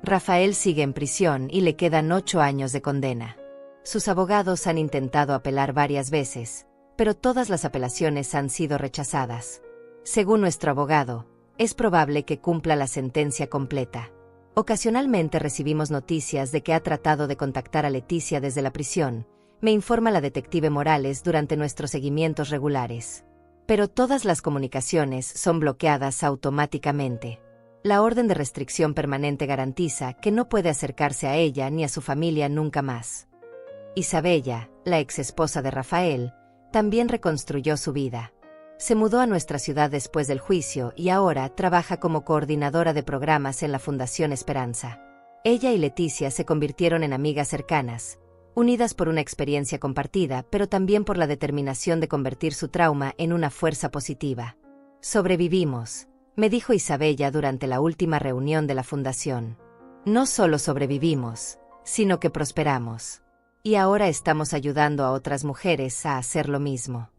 Rafael sigue en prisión y le quedan 8 años de condena. Sus abogados han intentado apelar varias veces, pero todas las apelaciones han sido rechazadas. Según nuestro abogado, es probable que cumpla la sentencia completa. Ocasionalmente recibimos noticias de que ha tratado de contactar a Leticia desde la prisión, me informa la detective Morales durante nuestros seguimientos regulares. Pero todas las comunicaciones son bloqueadas automáticamente. La orden de restricción permanente garantiza que no puede acercarse a ella ni a su familia nunca más. Isabella, la exesposa de Rafael, también reconstruyó su vida. Se mudó a nuestra ciudad después del juicio y ahora trabaja como coordinadora de programas en la Fundación Esperanza. Ella y Leticia se convirtieron en amigas cercanas, unidas por una experiencia compartida, pero también por la determinación de convertir su trauma en una fuerza positiva. Sobrevivimos, me dijo Isabella durante la última reunión de la fundación. No solo sobrevivimos, sino que prosperamos. Y ahora estamos ayudando a otras mujeres a hacer lo mismo.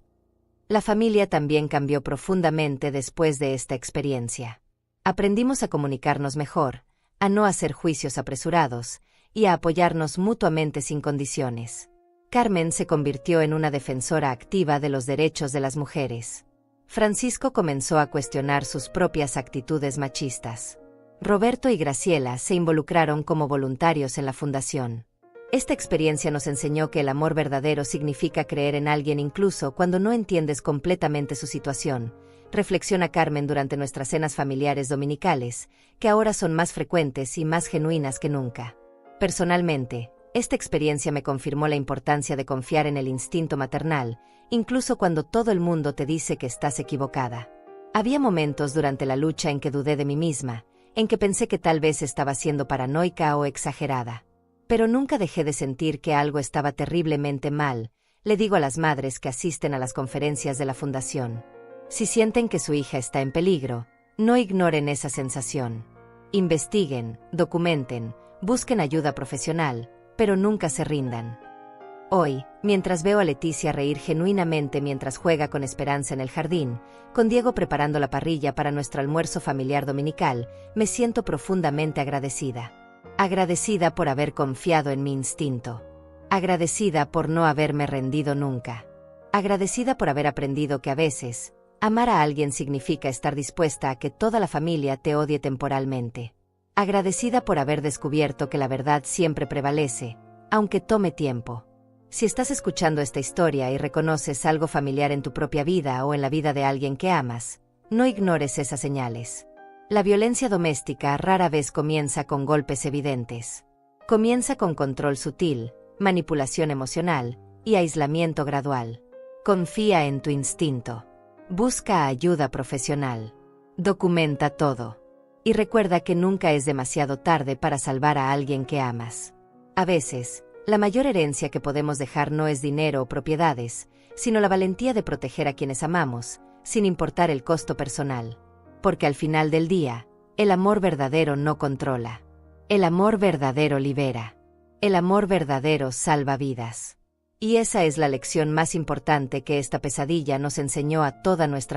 La familia también cambió profundamente después de esta experiencia. Aprendimos a comunicarnos mejor, a no hacer juicios apresurados, y a apoyarnos mutuamente sin condiciones. Carmen se convirtió en una defensora activa de los derechos de las mujeres. Francisco comenzó a cuestionar sus propias actitudes machistas. Roberto y Graciela se involucraron como voluntarios en la fundación. Esta experiencia nos enseñó que el amor verdadero significa creer en alguien incluso cuando no entiendes completamente su situación, reflexiona Carmen durante nuestras cenas familiares dominicales, que ahora son más frecuentes y más genuinas que nunca. Personalmente, esta experiencia me confirmó la importancia de confiar en el instinto maternal, incluso cuando todo el mundo te dice que estás equivocada. Había momentos durante la lucha en que dudé de mí misma, en que pensé que tal vez estaba siendo paranoica o exagerada. Pero nunca dejé de sentir que algo estaba terriblemente mal, le digo a las madres que asisten a las conferencias de la fundación. Si sienten que su hija está en peligro, no ignoren esa sensación. Investiguen, documenten, busquen ayuda profesional, pero nunca se rindan. Hoy, mientras veo a Leticia reír genuinamente mientras juega con Esperanza en el jardín, con Diego preparando la parrilla para nuestro almuerzo familiar dominical, me siento profundamente agradecida. Agradecida por haber confiado en mi instinto. Agradecida por no haberme rendido nunca. Agradecida por haber aprendido que a veces, amar a alguien significa estar dispuesta a que toda la familia te odie temporalmente. Agradecida por haber descubierto que la verdad siempre prevalece, aunque tome tiempo. Si estás escuchando esta historia y reconoces algo familiar en tu propia vida o en la vida de alguien que amas, no ignores esas señales. La violencia doméstica rara vez comienza con golpes evidentes. Comienza con control sutil, manipulación emocional y aislamiento gradual. Confía en tu instinto. Busca ayuda profesional. Documenta todo. Y recuerda que nunca es demasiado tarde para salvar a alguien que amas. A veces, la mayor herencia que podemos dejar no es dinero o propiedades, sino la valentía de proteger a quienes amamos, sin importar el costo personal. Porque al final del día, el amor verdadero no controla. El amor verdadero libera. El amor verdadero salva vidas. Y esa es la lección más importante que esta pesadilla nos enseñó a toda nuestra